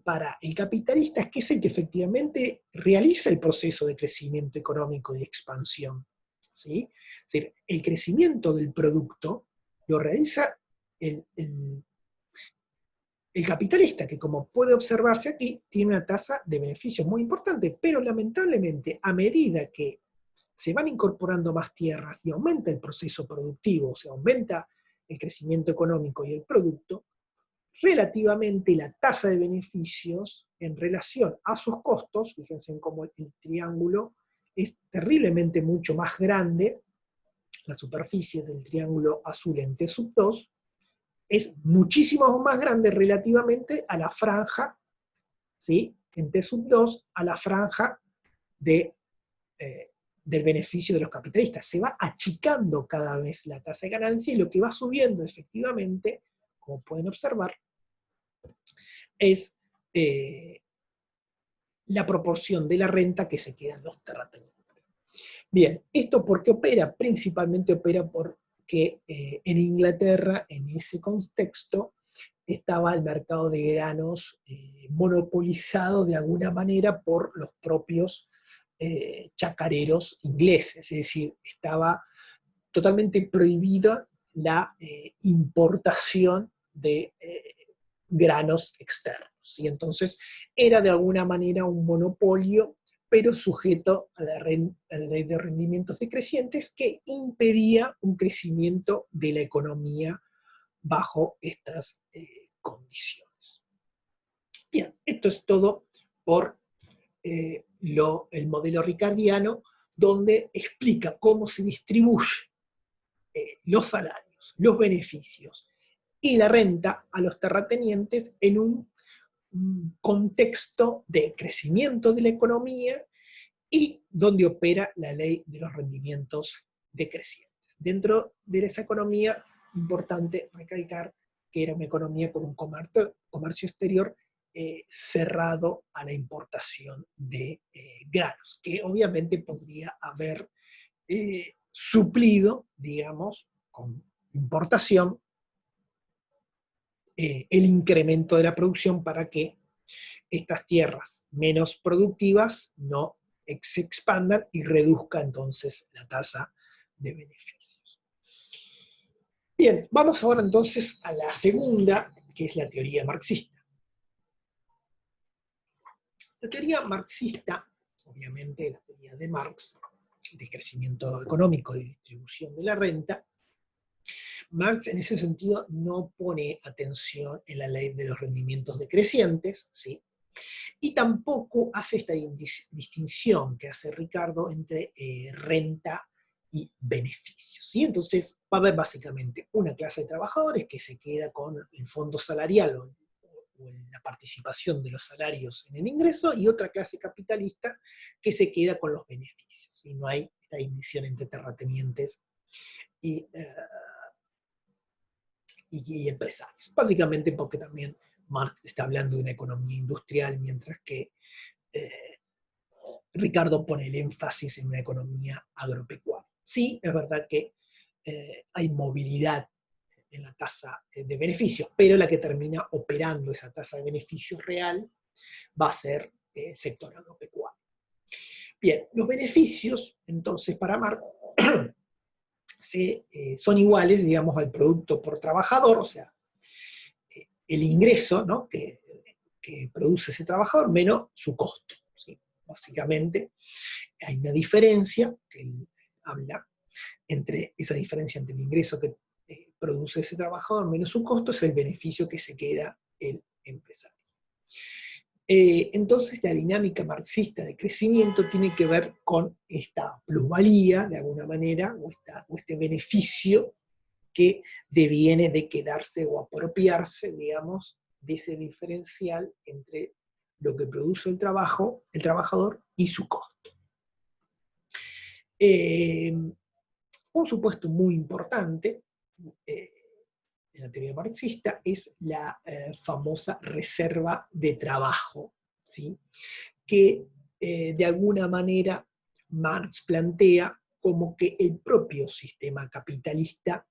para el capitalista, que es el que efectivamente realiza el proceso de crecimiento económico y de expansión, ¿sí? Es decir, el crecimiento del producto lo realiza el capitalista, que como puede observarse aquí, tiene una tasa de beneficios muy importante, pero lamentablemente a medida que se van incorporando más tierras y aumenta el proceso productivo, o sea, aumenta el crecimiento económico y el producto, relativamente la tasa de beneficios en relación a sus costos, fíjense en cómo el triángulo es terriblemente mucho más grande, la superficie del triángulo azul en T sub 2, es muchísimo más grande relativamente a la franja, ¿sí? En T sub 2, a la franja de, del beneficio de los capitalistas. Se va achicando cada vez la tasa de ganancia y lo que va subiendo efectivamente, como pueden observar, es la proporción de la renta que se queda en los terratenientes. Bien, ¿esto por qué opera? Principalmente opera porque en Inglaterra, en ese contexto, estaba el mercado de granos monopolizado de alguna manera por los propios chacareros ingleses, es decir, estaba totalmente prohibida la importación de granos externos. Y entonces era de alguna manera un monopolio, pero sujeto a la ley de rendimientos decrecientes que impedía un crecimiento de la economía bajo estas condiciones. Bien, esto es todo por el modelo ricardiano, donde explica cómo se distribuye los salarios, los beneficios y la renta a los terratenientes en un contexto de crecimiento de la economía y donde opera la ley de los rendimientos decrecientes. Dentro de esa economía, importante recalcar que era una economía con un comercio exterior cerrado a la importación de granos, que obviamente podría haber suplido, digamos, con importación, el incremento de la producción para que estas tierras menos productivas no se expandan y reduzca entonces la tasa de beneficios. Bien, vamos ahora entonces a la segunda, que es la teoría marxista. La teoría marxista, obviamente la teoría de Marx, de crecimiento económico y distribución de la renta, Marx en ese sentido no pone atención en la ley de los rendimientos decrecientes, ¿sí? Y tampoco hace esta distinción que hace Ricardo entre renta y beneficios, ¿sí? Entonces va a haber básicamente una clase de trabajadores que se queda con el fondo salarial o la participación de los salarios en el ingreso, y otra clase capitalista que se queda con los beneficios, ¿sí? No hay esta distinción entre terratenientes y empresarios. Básicamente porque también Marx está hablando de una economía industrial, mientras que Ricardo pone el énfasis en una economía agropecuaria. Sí, es verdad que hay movilidad en la tasa de beneficios, pero la que termina operando esa tasa de beneficios real va a ser el sector agropecuario. Bien, los beneficios, entonces, para Marx, son iguales, digamos, al producto por trabajador, o sea, el ingreso, ¿no?, que produce ese trabajador menos su costo, ¿sí? Básicamente hay una diferencia que él habla entre esa diferencia entre el ingreso que produce ese trabajador menos su costo, es el beneficio que se queda el empresario. Entonces la dinámica marxista de crecimiento tiene que ver con esta plusvalía, de alguna manera, o este beneficio que deviene de quedarse o apropiarse, digamos, de ese diferencial entre lo que produce el trabajador y su costo. Un supuesto muy importante en la teoría marxista es la famosa reserva de trabajo, ¿sí?, que de alguna manera Marx plantea como que el propio sistema capitalista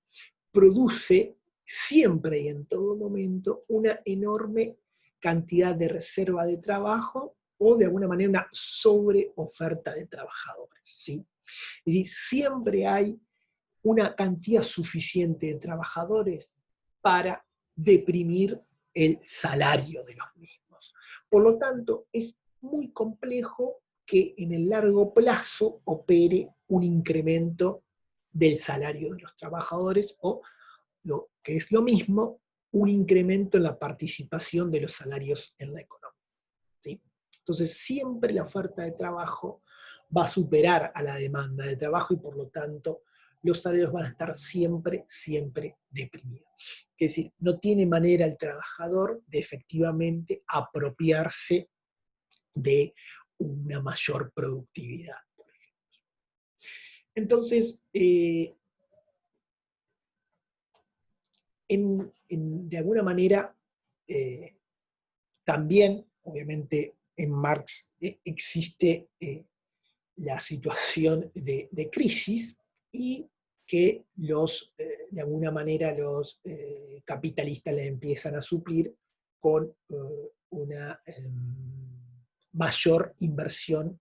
produce siempre y en todo momento una enorme cantidad de reserva de trabajo o de alguna manera una sobreoferta de trabajadores, ¿sí? Es decir, siempre hay una cantidad suficiente de trabajadores para deprimir el salario de los mismos. Por lo tanto, es muy complejo que en el largo plazo opere un incremento del salario de los trabajadores o, lo que es lo mismo, un incremento en la participación de los salarios en la economía, ¿sí? Entonces, siempre la oferta de trabajo va a superar a la demanda de trabajo y por lo tanto los salarios van a estar siempre, siempre deprimidos. Es decir, no tiene manera el trabajador de efectivamente apropiarse de una mayor productividad, por ejemplo. Entonces, de alguna manera, también, obviamente, en Marx existe la situación de crisis y que de alguna manera los capitalistas le empiezan a suplir con una mayor inversión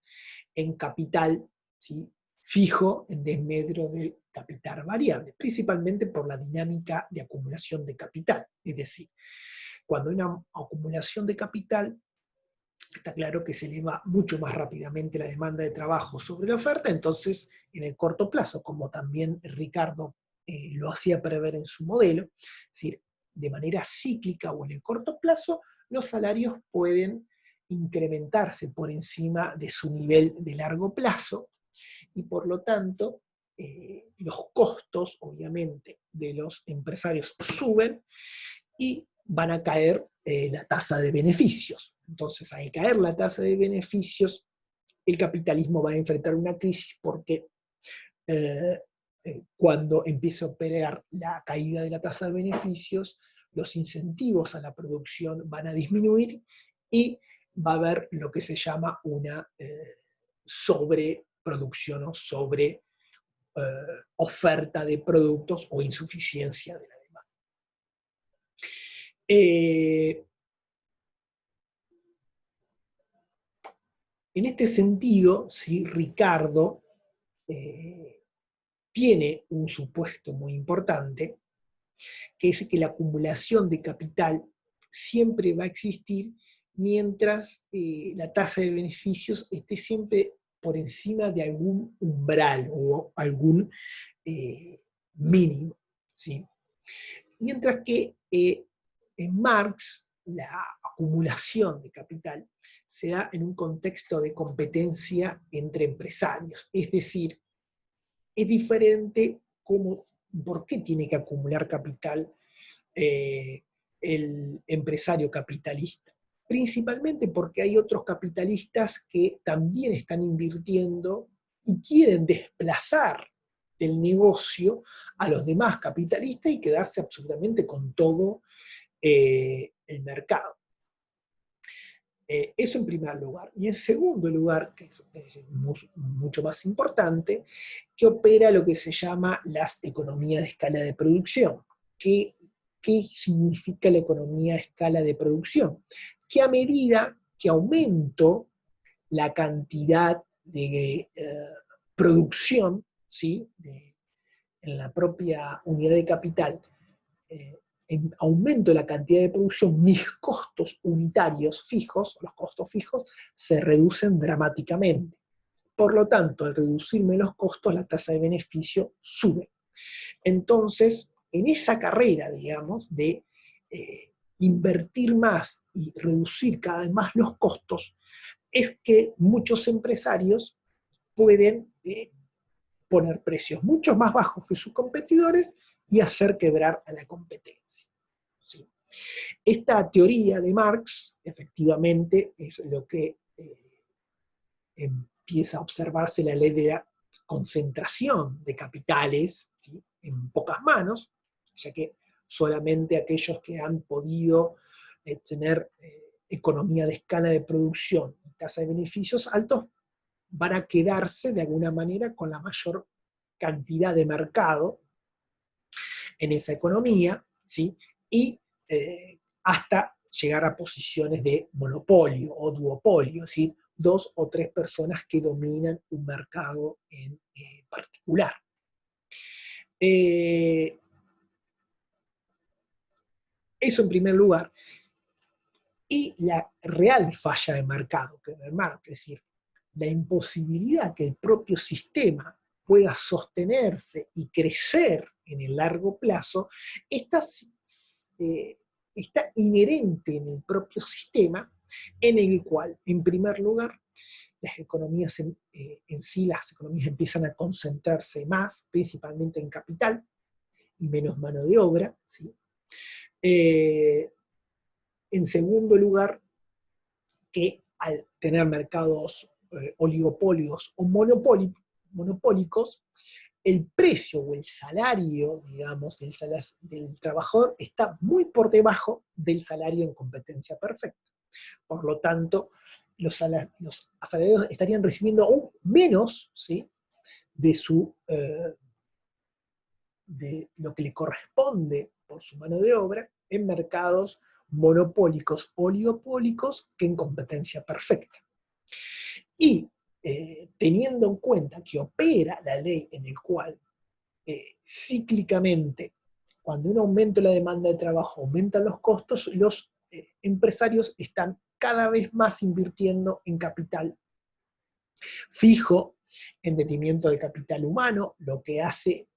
en capital, ¿sí?, fijo en desmedro del capital variable, principalmente por la dinámica de acumulación de capital. Es decir, cuando hay una acumulación de capital, está claro que se eleva mucho más rápidamente la demanda de trabajo sobre la oferta, entonces en el corto plazo, como también Ricardo lo hacía prever en su modelo, es decir, de manera cíclica o en el corto plazo, los salarios pueden incrementarse por encima de su nivel de largo plazo y por lo tanto los costos, obviamente, de los empresarios suben y van a caer la tasa de beneficios. Entonces, al caer la tasa de beneficios, el capitalismo va a enfrentar una crisis porque cuando empiece a operar la caída de la tasa de beneficios, los incentivos a la producción van a disminuir y va a haber lo que se llama una sobreproducción o sobre oferta de productos o insuficiencia de la demanda. En este sentido, ¿sí?, Ricardo tiene un supuesto muy importante, que es que la acumulación de capital siempre va a existir mientras la tasa de beneficios esté siempre por encima de algún umbral o algún mínimo, ¿sí? Mientras que en Marx la acumulación de capital se da en un contexto de competencia entre empresarios, es decir, es diferente cómo y por qué tiene que acumular capital el empresario capitalista. Principalmente porque hay otros capitalistas que también están invirtiendo y quieren desplazar del negocio a los demás capitalistas y quedarse absolutamente con todo el mercado. Eso en primer lugar. Y en segundo lugar, que es mucho más importante, que opera lo que se llama las economías de escala de producción. ¿Qué significa la economía a escala de producción? Que a medida que aumento la cantidad de producción, ¿sí?, en la propia unidad de capital, aumento la cantidad de producción, mis costos unitarios fijos, los costos fijos, se reducen dramáticamente. Por lo tanto, al reducirme los costos, la tasa de beneficio sube. Entonces, en esa carrera, digamos, de invertir más y reducir cada vez más los costos, es que muchos empresarios pueden poner precios mucho más bajos que sus competidores y hacer quebrar a la competencia. ¿Sí? Esta teoría de Marx, efectivamente, es lo que empieza a observarse la ley de la concentración de capitales, ¿sí?, en pocas manos, ya que solamente aquellos que han podido tener economía de escala de producción y tasa de beneficios altos van a quedarse de alguna manera con la mayor cantidad de mercado en esa economía, ¿sí? Y hasta llegar a posiciones de monopolio o duopolio, ¿sí? 2 o 3 personas que dominan un mercado en particular. Eso en primer lugar. Y la real falla de mercado que ve Marx, es decir, la imposibilidad que el propio sistema pueda sostenerse y crecer en el largo plazo, está inherente en el propio sistema, en el cual, en primer lugar, las economías en sí, las economías empiezan a concentrarse más, principalmente en capital, y menos mano de obra, ¿sí? En segundo lugar, que al tener mercados oligopolios o monopólicos, el precio o el salario, digamos, del trabajador está muy por debajo del salario en competencia perfecta. Por lo tanto, los asalariados estarían recibiendo aún menos, ¿sí?, de lo que le corresponde por su mano de obra en mercados monopólicos, oligopólicos, que en competencia perfecta. Y teniendo en cuenta que opera la ley en el cual cíclicamente, cuando un aumento de la demanda de trabajo aumentan los costos, los empresarios están cada vez más invirtiendo en capital fijo, en detrimento del capital humano, lo que hace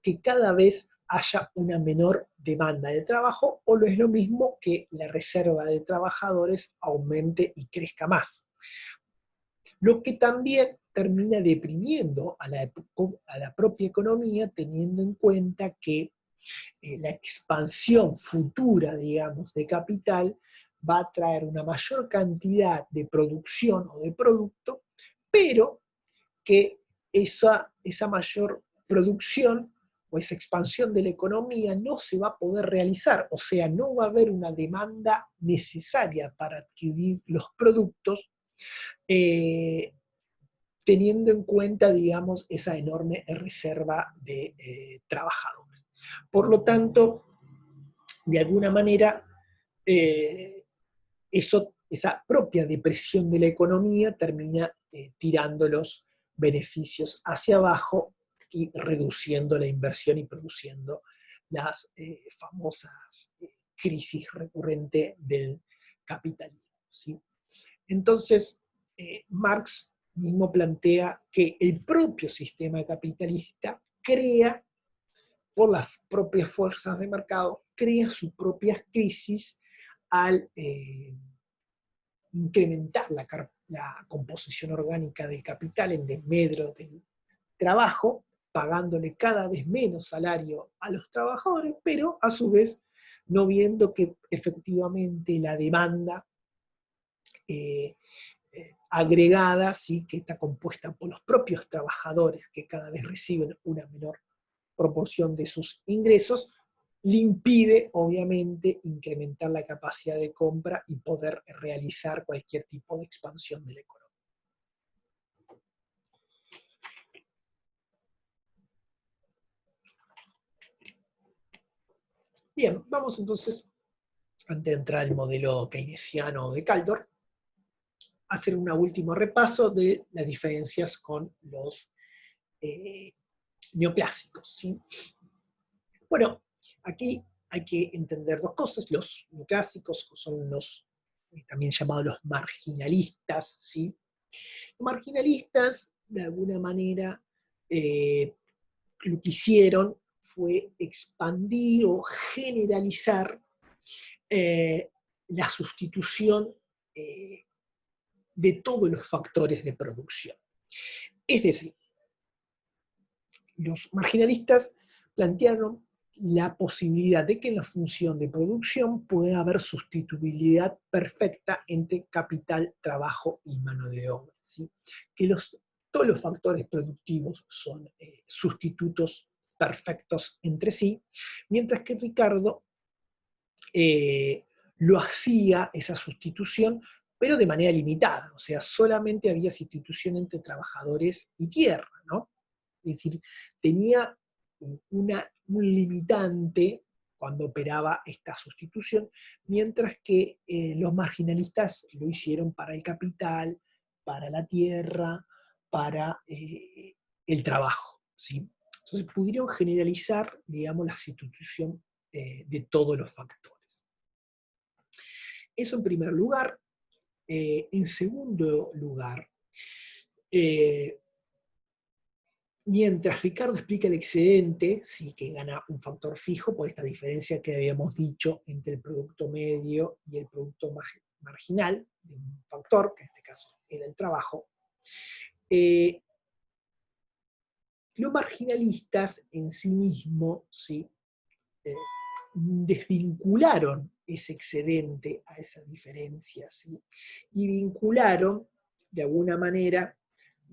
que cada vez haya una menor demanda de trabajo, o lo es lo mismo que la reserva de trabajadores aumente y crezca más. Lo que también termina deprimiendo a la propia economía, teniendo en cuenta que la expansión futura, digamos, de capital va a traer una mayor cantidad de producción o de producto, pero que esa mayor producción o esa expansión de la economía no se va a poder realizar, o sea, no va a haber una demanda necesaria para adquirir los productos, teniendo en cuenta, digamos, esa enorme reserva de trabajadores. Por lo tanto, de alguna manera, esa propia depresión de la economía termina tirando los beneficios hacia abajo y reduciendo la inversión y produciendo las famosas crisis recurrentes del capitalismo, ¿sí? Entonces, Marx mismo plantea que el propio sistema capitalista crea, por las propias fuerzas de mercado, crea sus propias crisis al incrementar la composición orgánica del capital en desmedro del trabajo, pagándole cada vez menos salario a los trabajadores, pero a su vez no viendo que efectivamente la demanda agregada, ¿sí?, que está compuesta por los propios trabajadores que cada vez reciben una menor proporción de sus ingresos, le impide, obviamente, incrementar la capacidad de compra y poder realizar cualquier tipo de expansión de la economía. Bien, vamos entonces, antes de entrar al modelo keynesiano de Kaldor, a hacer un último repaso de las diferencias con los neoclásicos, ¿sí? Bueno, aquí hay que entender dos cosas. Los neoclásicos son los también llamados los marginalistas, ¿sí? Los marginalistas, de alguna manera, lo que hicieron fue expandir o generalizar la sustitución de todos los factores de producción. Es decir, los marginalistas plantearon la posibilidad de que en la función de producción pueda haber sustituibilidad perfecta entre capital, trabajo y mano de obra, ¿sí? Que todos los factores productivos son sustitutos perfectos entre sí, mientras que Ricardo lo hacía, esa sustitución, pero de manera limitada, o sea, solamente había sustitución entre trabajadores y tierra, ¿no? Es decir, tenía un limitante cuando operaba esta sustitución, mientras que los marginalistas lo hicieron para el capital, para la tierra, para el trabajo, ¿sí? Entonces pudieron generalizar, digamos, la sustitución de todos los factores. Eso en primer lugar. En segundo lugar, mientras Ricardo explica el excedente, sí que gana un factor fijo por esta diferencia que habíamos dicho entre el producto medio y el producto marginal de un factor, que en este caso era el trabajo. Los marginalistas en sí mismos, ¿sí? Desvincularon ese excedente a esa diferencia, ¿sí? Y vincularon, de alguna manera,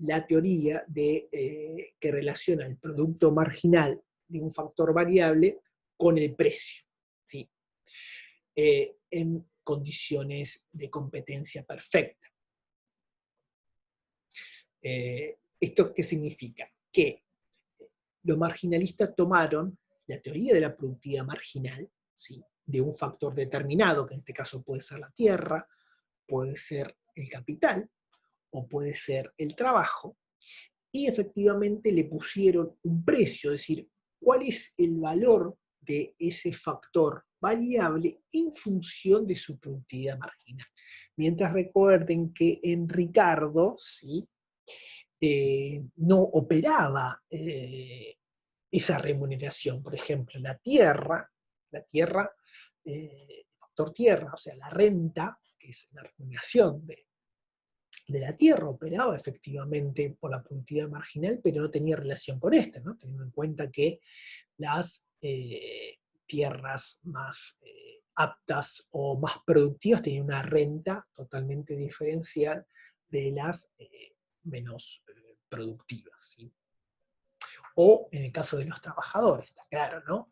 la teoría de, que relaciona el producto marginal de un factor variable con el precio, ¿sí? En condiciones de competencia perfecta. ¿Esto qué significa? Que los marginalistas tomaron la teoría de la productividad marginal, ¿sí? De un factor determinado, que en este caso puede ser la tierra, puede ser el capital, o puede ser el trabajo, y efectivamente le pusieron un precio, es decir, cuál es el valor de ese factor variable en función de su productividad marginal. Mientras recuerden que en Ricardo, ¿sí? No operaba esa remuneración. Por ejemplo, la tierra, el factor tierra, o sea, la renta, que es la remuneración de la tierra, operaba efectivamente por la productividad marginal, pero no tenía relación con esta, ¿no? Teniendo en cuenta que las tierras más aptas o más productivas tenían una renta totalmente diferencial de las menos productivas, ¿sí? O en el caso de los trabajadores, está claro, ¿no?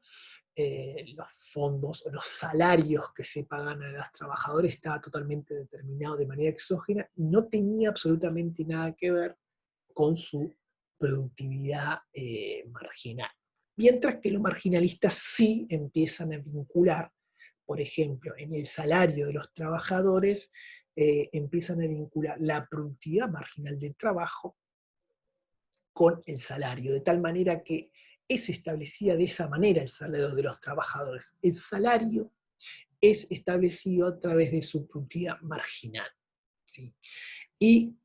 Los fondos o los salarios que se pagan a los trabajadores estaba totalmente determinado de manera exógena y no tenía absolutamente nada que ver con su productividad marginal. Mientras que los marginalistas sí empiezan a vincular, por ejemplo, en el salario de los trabajadores, empiezan a vincular la productividad marginal del trabajo con el salario, de tal manera que es establecida de esa manera el salario de los trabajadores. El salario es establecido a través de su productividad marginal, ¿sí? Y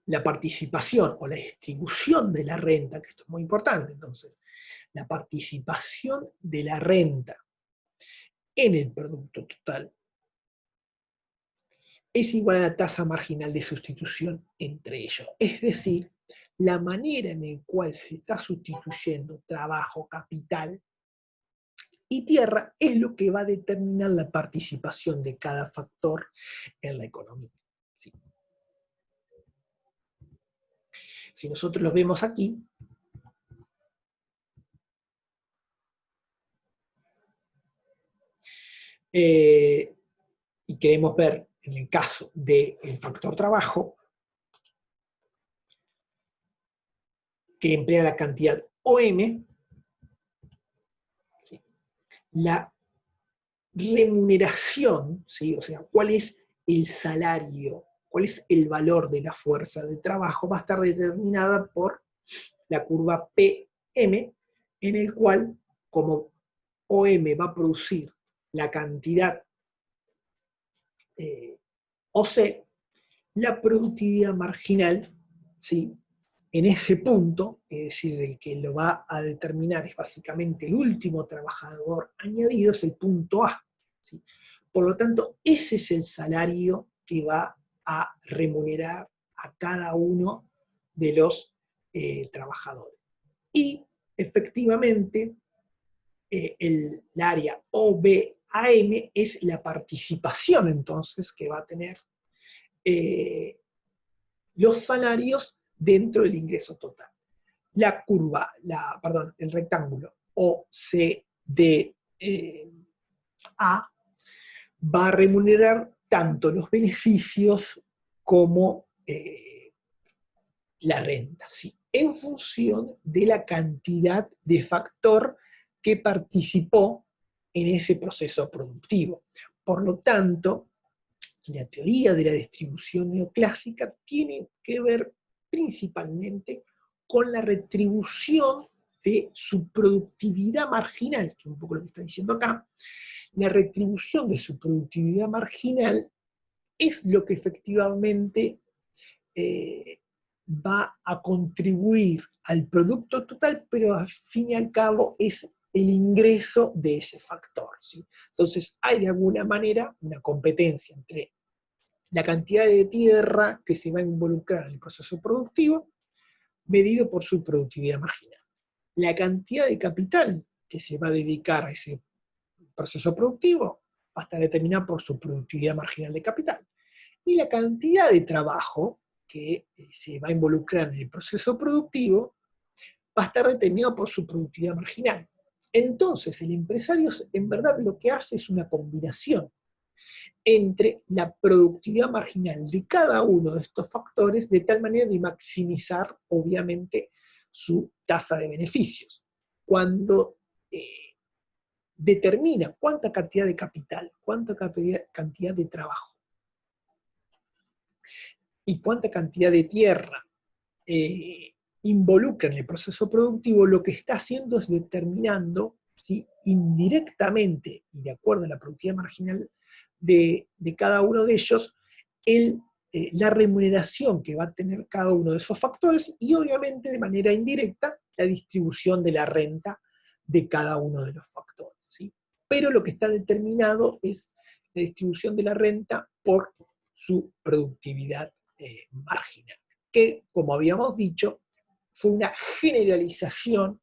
la participación o la distribución de la renta, que esto es muy importante, entonces, la participación de la renta en el producto total es igual a la tasa marginal de sustitución entre ellos. Es decir, la manera en la cual se está sustituyendo trabajo, capital y tierra es lo que va a determinar la participación de cada factor en la economía. ¿Sí? Si nosotros lo vemos aquí, y queremos ver en el caso del factor trabajo, que emplea la cantidad OM, ¿sí? La remuneración, ¿sí? O sea, cuál es el salario, cuál es el valor de la fuerza de trabajo, va a estar determinada por la curva PM, en el cual, como OM va a producir la cantidad OC, la productividad marginal, ¿sí? En ese punto, es decir, el que lo va a determinar es básicamente el último trabajador añadido, es el punto A, ¿sí? Por lo tanto, ese es el salario que va a remunerar a cada uno de los trabajadores. Y efectivamente, el área OBAM es la participación entonces que va a tener los salarios dentro del ingreso total. La curva, el rectángulo OCDA va a remunerar tanto los beneficios como la renta, ¿sí? En función de la cantidad de factor que participó en ese proceso productivo. Por lo tanto, la teoría de la distribución neoclásica tiene que ver principalmente con la retribución de su productividad marginal, que es un poco lo que está diciendo acá. La retribución de su productividad marginal es lo que efectivamente va a contribuir al producto total, pero al fin y al cabo es el ingreso de ese factor, ¿sí? Entonces hay de alguna manera una competencia entre la cantidad de tierra que se va a involucrar en el proceso productivo, medido por su productividad marginal. La cantidad de capital que se va a dedicar a ese proceso productivo va a estar determinada por su productividad marginal de capital. Y la cantidad de trabajo que se va a involucrar en el proceso productivo va a estar determinado por su productividad marginal. Entonces, el empresario en verdad lo que hace es una combinación entre la productividad marginal de cada uno de estos factores de tal manera de maximizar, obviamente, su tasa de beneficios. Cuando determina cuánta cantidad de capital, cuánta cantidad de trabajo y cuánta cantidad de tierra involucra en el proceso productivo, lo que está haciendo es determinando, ¿sí?, indirectamente y de acuerdo a la productividad marginal de cada uno de ellos, la remuneración que va a tener cada uno de esos factores y obviamente de manera indirecta la distribución de la renta de cada uno de los factores, ¿sí? Pero lo que está determinado es la distribución de la renta por su productividad marginal, que, como habíamos dicho, fue una generalización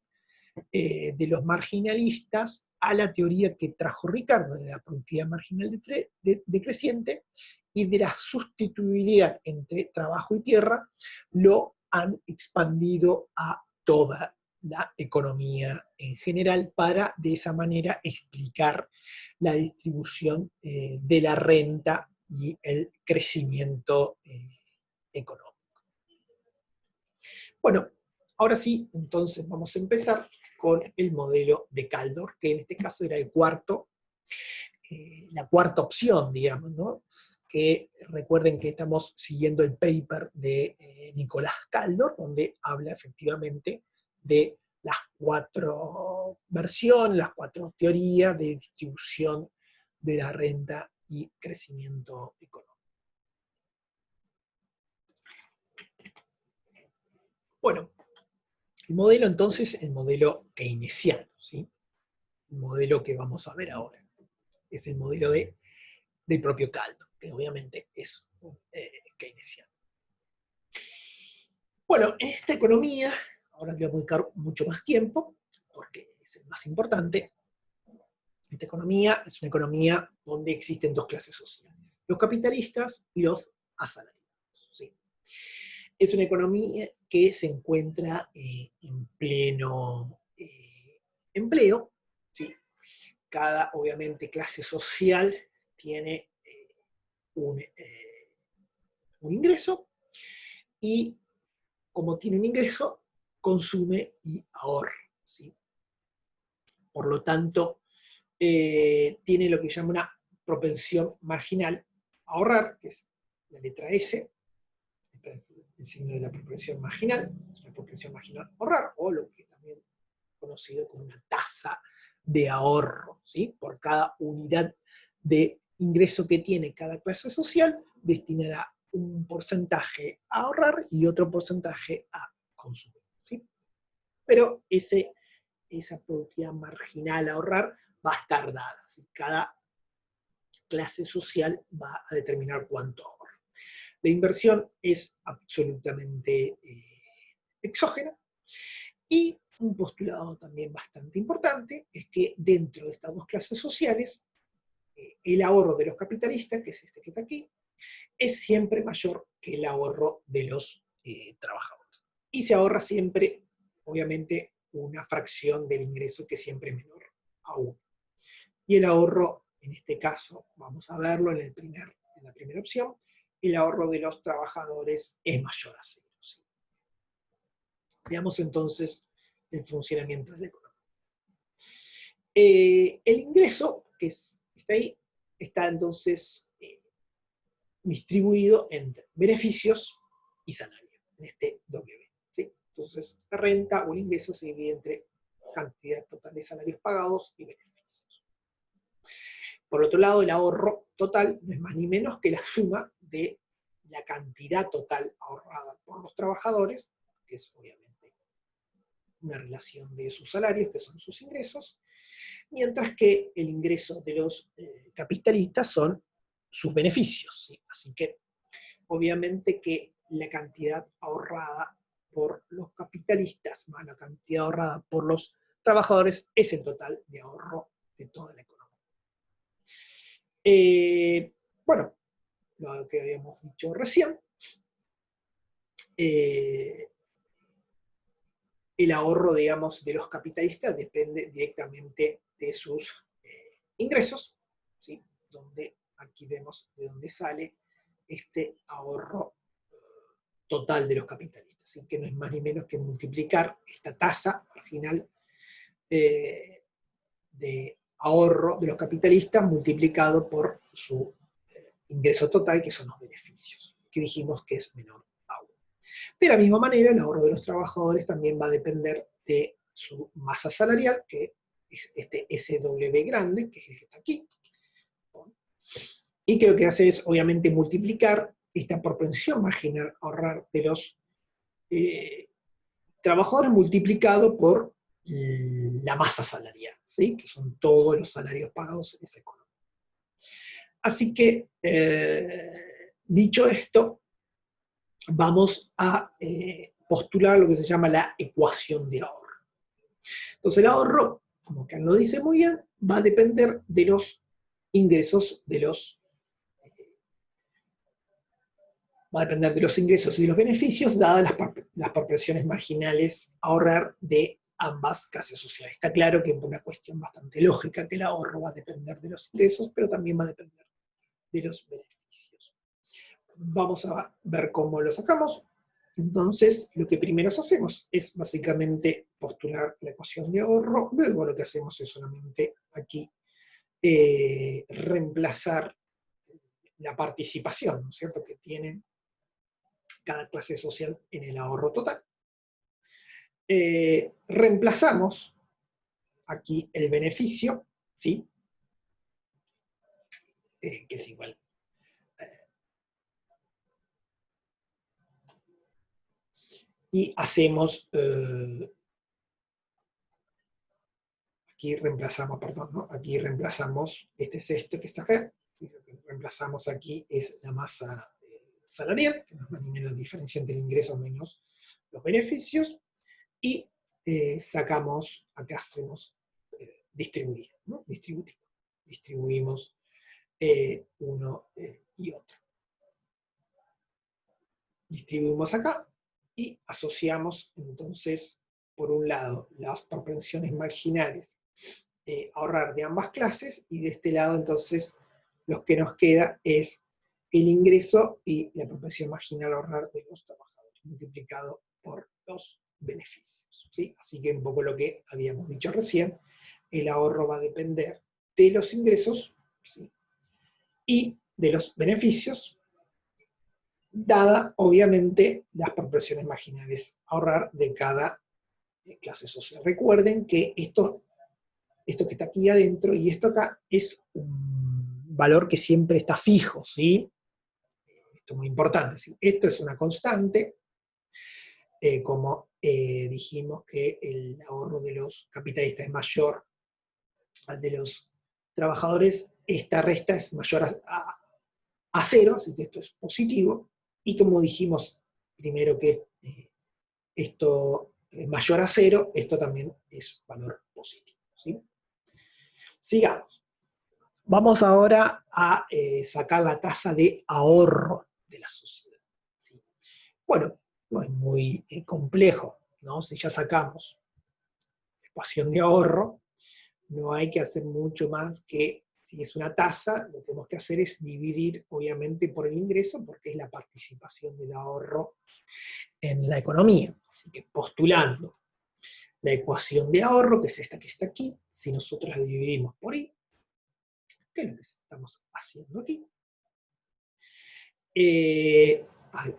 de los marginalistas a la teoría que trajo Ricardo de la productividad marginal decreciente y de la sustituibilidad entre trabajo y tierra, lo han expandido a toda la economía en general para de esa manera explicar la distribución de la renta y el crecimiento económico. Bueno, ahora sí, entonces vamos a empezar con el modelo de Kaldor, que en este caso era el cuarto, la cuarta opción, digamos, ¿no? Que recuerden que estamos siguiendo el paper de Nicolás Kaldor, donde habla efectivamente de las 4 versiones, las 4 teorías de distribución de la renta y crecimiento económico. Bueno, el modelo entonces, el modelo keynesiano, ¿sí? El modelo que vamos a ver ahora. Es el modelo del propio Kaldor, que obviamente es keynesiano. Bueno, en esta economía, ahora le voy a dedicar mucho más tiempo, porque es el más importante. Esta economía es una economía donde existen 2 clases sociales, los capitalistas y los asalariados, ¿sí? Es una economía que se encuentra en pleno empleo, ¿sí? Cada, obviamente, clase social tiene un ingreso y, como tiene un ingreso, consume y ahorra, ¿sí? Por lo tanto, tiene lo que llama una propensión marginal a ahorrar, que es la letra S. Este es el signo de la propensión marginal, es una propensión marginal a ahorrar, o lo que también es conocido como una tasa de ahorro, ¿sí? Por cada unidad de ingreso que tiene cada clase social, destinará un porcentaje a ahorrar y otro porcentaje a consumir, ¿sí? Pero esa productividad marginal a ahorrar va a estar dada, ¿sí? Cada clase social va a determinar cuánto ahorra. La inversión es absolutamente exógena y un postulado también bastante importante es que dentro de estas 2 clases sociales, el ahorro de los capitalistas, que es este que está aquí, es siempre mayor que el ahorro de los trabajadores. Y se ahorra siempre, obviamente, una fracción del ingreso que siempre es menor a 1. Y el ahorro, en este caso, vamos a verlo en la primera opción, el ahorro de los trabajadores es mayor a cero. ¿Sí? Veamos entonces el funcionamiento de la economía. El ingreso, que está ahí, está entonces distribuido entre beneficios y salarios, en este W. ¿Sí? Entonces, la renta o el ingreso se divide entre cantidad total de salarios pagados y beneficios. Por otro lado, el ahorro total no es más ni menos que la suma de la cantidad total ahorrada por los trabajadores, que es obviamente una relación de sus salarios, que son sus ingresos, mientras que el ingreso de los capitalistas son sus beneficios. ¿Sí? Así que, obviamente que la cantidad ahorrada por los capitalistas más la cantidad ahorrada por los trabajadores es el total de ahorro de toda la economía. Bueno, lo que habíamos dicho recién, el ahorro, digamos, de los capitalistas depende directamente de sus ingresos, ¿sí? Donde aquí vemos de dónde sale este ahorro total de los capitalistas, ¿sí? Que no es más ni menos que multiplicar esta tasa marginal de ahorro de los capitalistas multiplicado por su ingreso total, que son los beneficios, que dijimos que es menor aún. De la misma manera, el ahorro de los trabajadores también va a depender de su masa salarial, que es este SW grande, que es el que está aquí, y que lo que hace es, obviamente, multiplicar esta propensión marginal a ahorrar de los trabajadores multiplicado por la masa salarial, ¿sí? Que son todos los salarios pagados en esa economía. Así que, dicho esto, vamos a postular lo que se llama la ecuación de ahorro. Entonces el ahorro, como acá lo dice muy bien, va a depender de los ingresos de los va a depender de los ingresos y de los beneficios, dadas las proporciones marginales a ahorrar de ambas clases sociales. Está claro que es una cuestión bastante lógica que el ahorro va a depender de los ingresos, pero también va a depender de los beneficios. Vamos a ver cómo lo sacamos. Entonces, lo que primero hacemos es básicamente postular la ecuación de ahorro, luego lo que hacemos es solamente aquí reemplazar la participación, ¿no es cierto?, que tienen cada clase social en el ahorro total. Reemplazamos aquí el beneficio, ¿sí? Que es igual. Y hacemos, aquí reemplazamos, perdón, ¿no? Aquí reemplazamos, este es esto que está acá, y lo que reemplazamos aquí es la masa salarial, que no es más ni menos diferencia entre el ingreso menos los beneficios, y sacamos, acá hacemos distribuir, ¿no? Distributivo. Distribuimos uno y otro. Distribuimos acá y asociamos entonces, por un lado, las propensiones marginales ahorrar de ambas clases, y de este lado entonces lo que nos queda es el ingreso y la propensión marginal ahorrar de los trabajadores, multiplicado por los beneficios. ¿Sí? Así que un poco lo que habíamos dicho recién, el ahorro va a depender de los ingresos, ¿sí?, y de los beneficios, dada obviamente las proporciones marginales a ahorrar de cada clase social. Recuerden que esto que está aquí adentro y esto acá es un valor que siempre está fijo, ¿sí? Esto es muy importante, ¿sí? Esto es una constante, como dijimos que el ahorro de los capitalistas es mayor al de los trabajadores, esta resta es mayor a cero, así que esto es positivo, y como dijimos primero que esto es mayor a cero, esto también es valor positivo, ¿sí? Sigamos. Vamos ahora a sacar la tasa de ahorro de la sociedad, ¿sí? Bueno, no es muy complejo, ¿no? Si ya sacamos la ecuación de ahorro, no hay que hacer mucho más que Si es una tasa, lo que tenemos que hacer es dividir, obviamente, por el ingreso, porque es la participación del ahorro en la economía. Así que postulando la ecuación de ahorro, que es esta que está aquí, si nosotros la dividimos por I, que es lo que estamos haciendo aquí,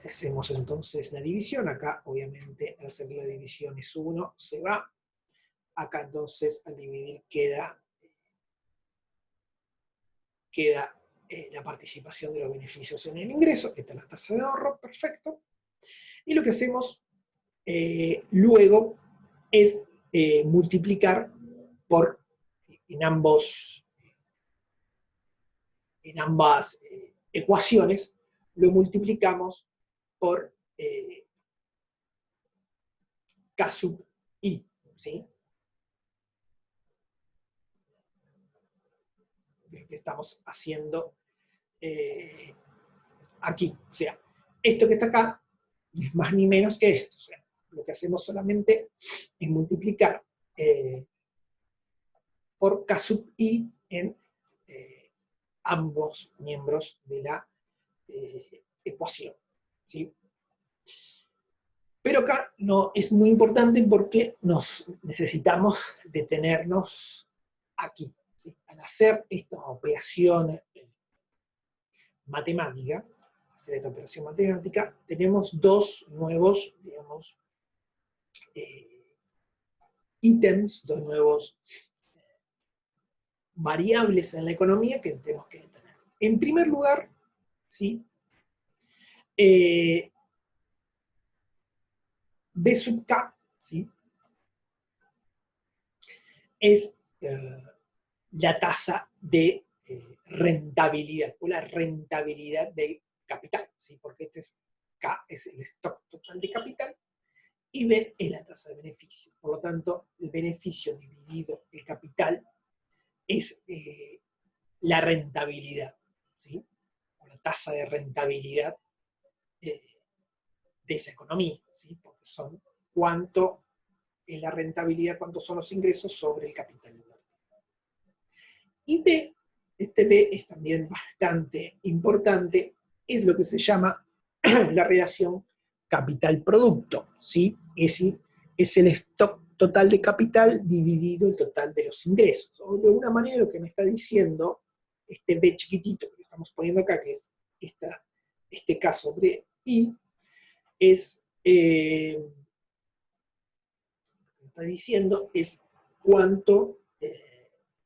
hacemos entonces la división. Acá, obviamente, al hacer la división es 1, se va. Acá entonces, al dividir queda la participación de los beneficios en el ingreso. Esta es la tasa de ahorro, perfecto. Y lo que hacemos luego es multiplicar por, en ambas ecuaciones, lo multiplicamos por K sub I, ¿sí? Que estamos haciendo aquí. O sea, esto que está acá es más ni menos que esto. O sea, lo que hacemos solamente es multiplicar por K sub I en ambos miembros de la ecuación, ¿sí? Pero acá no, es muy importante porque necesitamos detenernos aquí, ¿sí? Al hacer esta operación matemática, tenemos dos nuevos, digamos, ítems, dos nuevos variables en la economía que tenemos que detener. En primer lugar, ¿sí? B sub K, ¿sí? Es la tasa de rentabilidad, o la rentabilidad del capital, ¿sí? Porque K es el stock total de capital, y B es la tasa de beneficio. Por lo tanto, el beneficio dividido el capital es la rentabilidad, ¿sí? O la tasa de rentabilidad de esa economía, ¿sí? Porque son cuánto es la rentabilidad, cuántos son los ingresos sobre el capital invertido. Y D, este B es también bastante importante, es lo que se llama la relación capital-producto, ¿sí? Es decir, es el stock total de capital dividido el total de los ingresos. O de alguna manera lo que me está diciendo este B chiquitito que estamos poniendo acá, que es este K sobre I, es, lo que me está diciendo es cuánto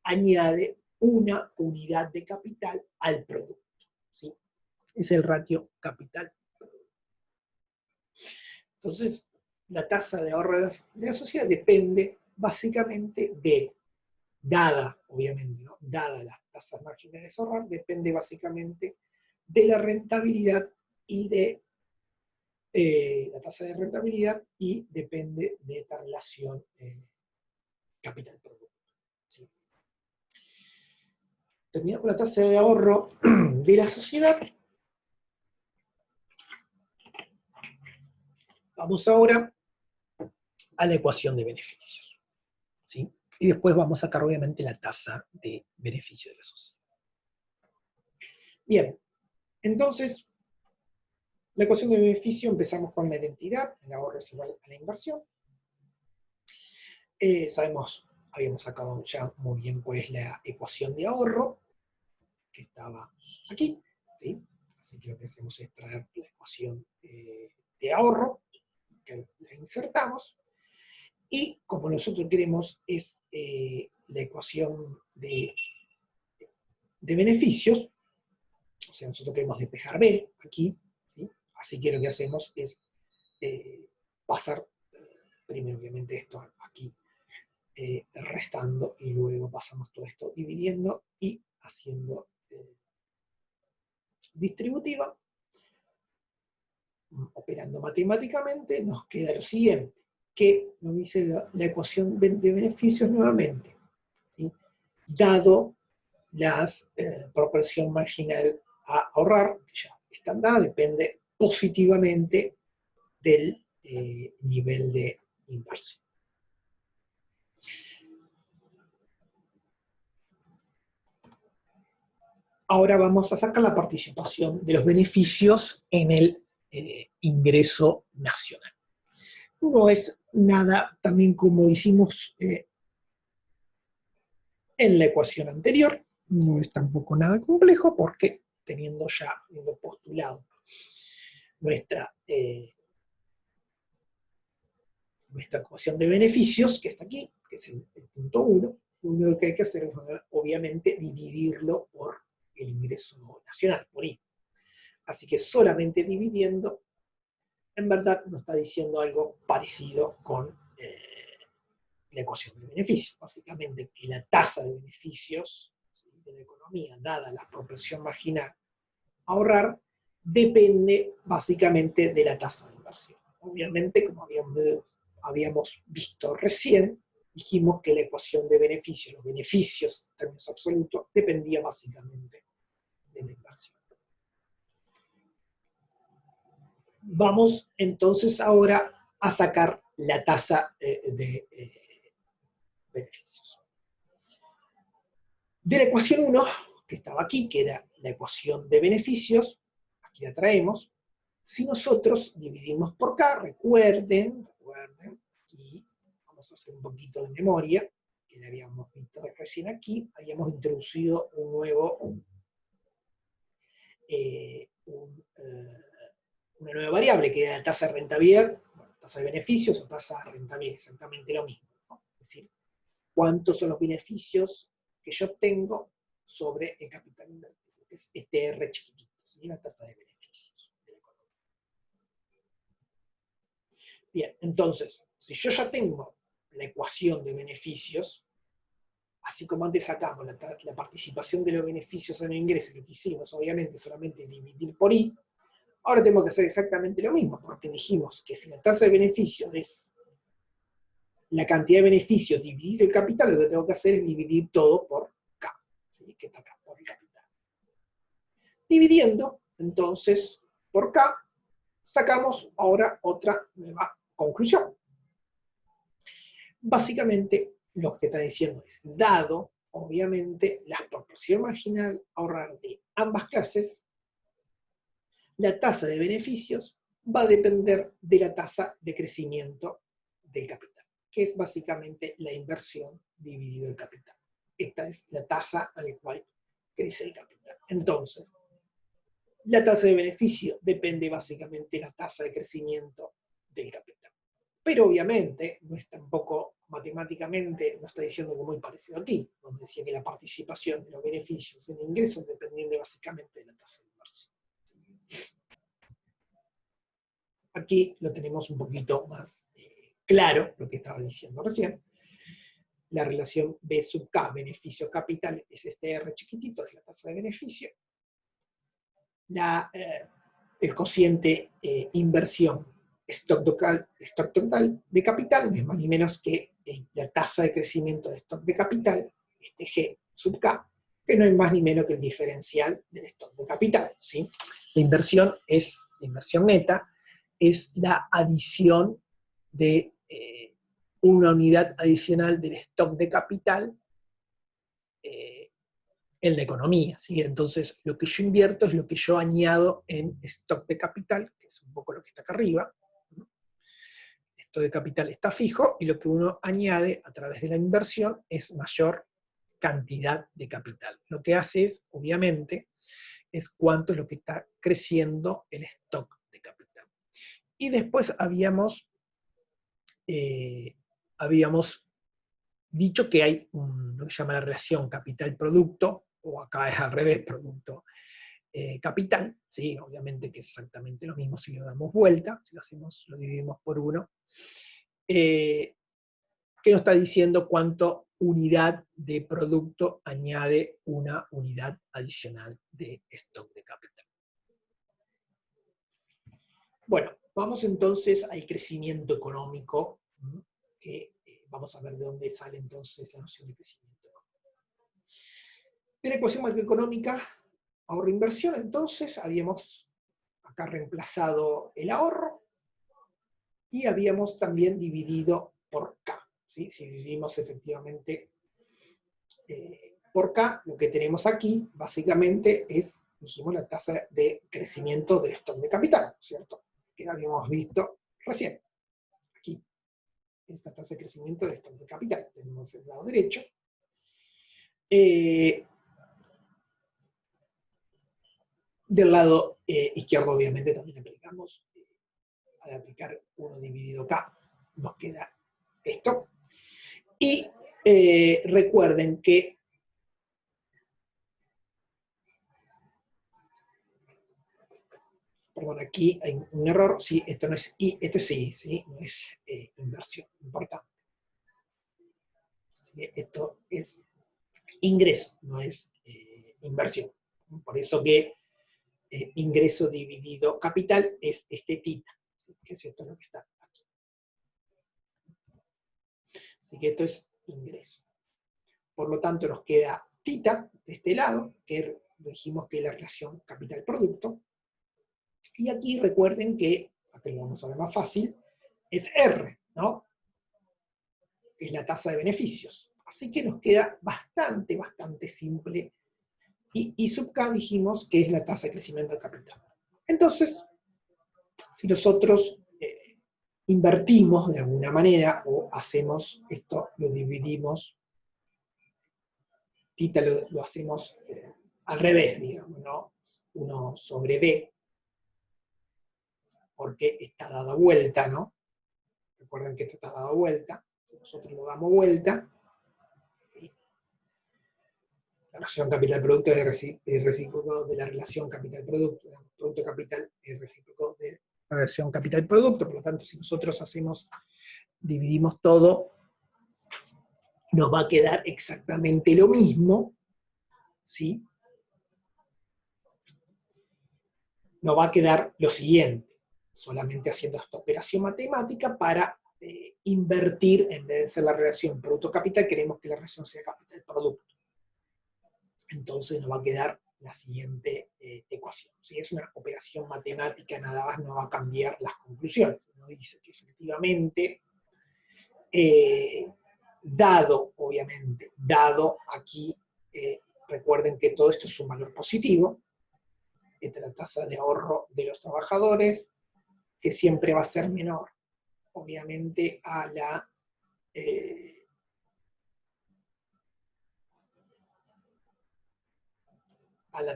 añade una unidad de capital al producto, ¿sí? Es el ratio capital. Entonces, la tasa de ahorro de la sociedad depende básicamente dada, obviamente, ¿no? Dada las tasas marginales a ahorrar, depende básicamente de la rentabilidad y de la tasa de rentabilidad, y depende de esta relación capital-producto, ¿sí? Terminamos con la tasa de ahorro de la sociedad. Vamos ahora a la ecuación de beneficios, ¿sí? Y después vamos a sacar, obviamente, la tasa de beneficio de la sociedad. Bien, entonces, la ecuación de beneficio, empezamos con la identidad, el ahorro es igual a la inversión. Sabemos, habíamos sacado ya muy bien cuál es la ecuación de ahorro, que estaba aquí, ¿sí? Así que lo que hacemos es traer la ecuación de ahorro, que la insertamos, y como nosotros queremos es la ecuación de beneficios, o sea, nosotros queremos despejar B aquí, ¿sí? Así que lo que hacemos es pasar primero obviamente esto aquí restando, y luego pasamos todo esto dividiendo y haciendo distributiva. Operando matemáticamente nos queda lo siguiente, que nos dice la ecuación de beneficios nuevamente, ¿sí? Dado la proporción marginal a ahorrar, que ya están dadas, depende positivamente del nivel de inversión. ahora vamos a sacar la participación de los beneficios en el ingreso nacional. No es nada, también como hicimos en la ecuación anterior, no es tampoco nada complejo porque teniendo ya postulado nuestra ecuación de beneficios, que está aquí, que es el punto 1, lo único que hay que hacer es, obviamente, dividirlo por el ingreso nacional, por I. Así que solamente dividiendo, en verdad nos está diciendo algo parecido con la ecuación de beneficios. Básicamente que la tasa de beneficios, ¿sí?, de la economía, dada la proporción marginal a ahorrar, depende básicamente de la tasa de inversión. Obviamente, como habíamos visto recién, dijimos que la ecuación de beneficios, los beneficios en términos absolutos, dependía básicamente de la inversión. Vamos entonces ahora a sacar la tasa de beneficios. De la ecuación 1, que estaba aquí, que era la ecuación de beneficios, aquí la traemos. Si nosotros dividimos por K, recuerden, aquí vamos a hacer un poquito de memoria, que ya habíamos visto recién aquí, habíamos introducido un nuevo, una nueva variable, que era la tasa de rentabilidad, bueno, tasa de beneficios o tasa de rentabilidad, exactamente lo mismo, ¿no? Es decir, cuántos son los beneficios que yo obtengo sobre el capital invertido, que es este R chiquitito, ¿sí?, la tasa de beneficios de la economía. Bien, entonces, si yo ya tengo la ecuación de beneficios, así como antes sacamos la participación de los beneficios en el ingreso, lo que hicimos obviamente solamente dividir por I, ahora tengo que hacer exactamente lo mismo, porque dijimos que si la tasa de beneficios es la cantidad de beneficios dividido el capital, lo que tengo que hacer es dividir todo por K, ¿sí?, que está acá, por el capital. Dividiendo, entonces, por K, sacamos ahora otra nueva conclusión. Básicamente, lo que está diciendo es, dado, obviamente, la proporción marginal a ahorrar de ambas clases, la tasa de beneficios va a depender de la tasa de crecimiento del capital, que es básicamente la inversión dividido el capital. Esta es la tasa a la cual crece el capital. Entonces, la tasa de beneficio depende básicamente de la tasa de crecimiento del capital. Pero obviamente, no es tampoco matemáticamente, no está diciendo algo muy parecido aquí, donde decía que la participación de los beneficios en ingresos depende básicamente de la tasa de inversión. Aquí lo tenemos un poquito más claro, lo que estaba diciendo recién. La relación B sub K, beneficio capital, es este R chiquitito, es la tasa de beneficio. El cociente inversión, stock total de capital, no es más ni menos que la tasa de crecimiento de stock de capital, este G sub K, que no es más ni menos que el diferencial del stock de capital, ¿sí? La inversión neta, es la adición de una unidad adicional del stock de capital en la economía, ¿sí? Entonces, lo que yo invierto es lo que yo añado en stock de capital, que es un poco lo que está acá arriba. Esto de capital está fijo, y lo que uno añade a través de la inversión es mayor cantidad de capital. Lo que hace es, obviamente, es cuánto es lo que está creciendo el stock de capital. Y después habíamos dicho que hay lo que se llama la relación capital-producto, o acá es al revés, producto-capital, ¿sí? Obviamente que es exactamente lo mismo si lo damos vuelta, si lo dividimos por 1, que nos está diciendo cuánto unidad de producto añade una unidad adicional de stock de capital. Bueno, vamos entonces al crecimiento económico, que vamos a ver de dónde sale entonces la noción de crecimiento económico. De la ecuación macroeconómica, ahorro-inversión, entonces habíamos acá reemplazado el ahorro y habíamos también dividido por K, ¿sí? Si dividimos efectivamente por K, lo que tenemos aquí, básicamente, es, dijimos, la tasa de crecimiento del stock de capital, ¿cierto? Que habíamos visto recién. Aquí, esta tasa de crecimiento del stock de capital. Tenemos el lado derecho. Del lado izquierdo, obviamente, también aplicamos, al aplicar 1 dividido K, nos queda esto. Y recuerden que perdón, aquí hay un error, sí, esto no es I, esto es I, ¿sí? No es inversión, importante. Así que esto es ingreso, no es inversión. Por eso que ingreso dividido capital es este tita, ¿sí? Que es esto lo que está aquí. Así que esto es ingreso. Por lo tanto, nos queda tita de este lado, que dijimos que es la relación capital-producto. Y aquí recuerden que, acá lo vamos a ver más fácil, es R, ¿no? Que es la tasa de beneficios. Así que nos queda bastante, bastante simple. Y sub K dijimos que es la tasa de crecimiento del capital. Entonces, si nosotros invertimos de alguna manera, o hacemos esto, lo dividimos, tita lo hacemos al revés, digamos, ¿no? 1 sobre B, porque está dada vuelta, ¿no? Recuerden que esto está dado vuelta. Si nosotros lo damos vuelta, la relación capital-producto es recíproco de la relación capital-producto, producto-capital es recíproco de la relación capital-producto, por lo tanto, si nosotros dividimos todo, nos va a quedar exactamente lo mismo, ¿sí? Nos va a quedar lo siguiente, solamente haciendo esta operación matemática para invertir, en vez de ser la relación producto-capital, queremos que la relación sea capital-producto. Entonces nos va a quedar la siguiente ecuación. ¿Sí? Es una operación matemática, nada más no va a cambiar las conclusiones. Nos dice que efectivamente, obviamente, dado aquí, recuerden que todo esto es un valor positivo, esta es la tasa de ahorro de los trabajadores, que siempre va a ser menor, obviamente, a la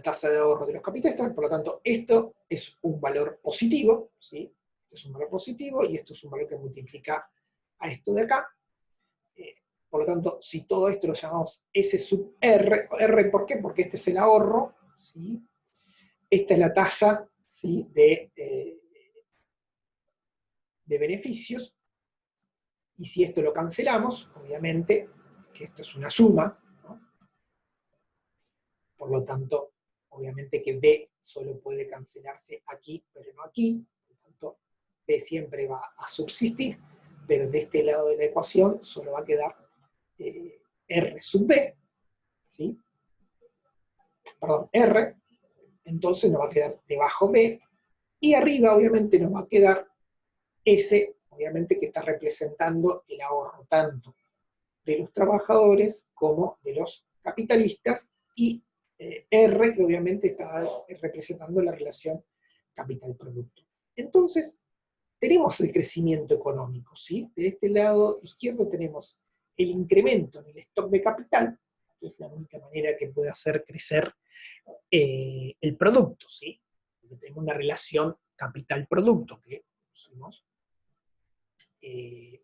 tasa de ahorro de los capitalistas, por lo tanto, esto es un valor positivo, ¿sí? Esto es un valor positivo y esto es un valor que multiplica a esto de acá. Por lo tanto, si todo esto lo llamamos S sub R, R ¿por qué? Porque este es el ahorro, ¿sí? Esta es la tasa, ¿sí? de beneficios, y si esto lo cancelamos, obviamente, que esto es una suma, ¿no? Por lo tanto, obviamente que B solo puede cancelarse aquí, pero no aquí, por lo tanto, B siempre va a subsistir, pero de este lado de la ecuación solo va a quedar R sub B, ¿sí? Perdón, R, entonces nos va a quedar debajo B, y arriba obviamente nos va a quedar S, obviamente que está representando el ahorro tanto de los trabajadores como de los capitalistas, y R, que obviamente está representando la relación capital-producto. Entonces, tenemos el crecimiento económico, ¿sí? De este lado izquierdo tenemos el incremento en el stock de capital, que es la única manera que puede hacer crecer el producto, ¿sí? Porque tenemos una relación capital-producto, que dijimos,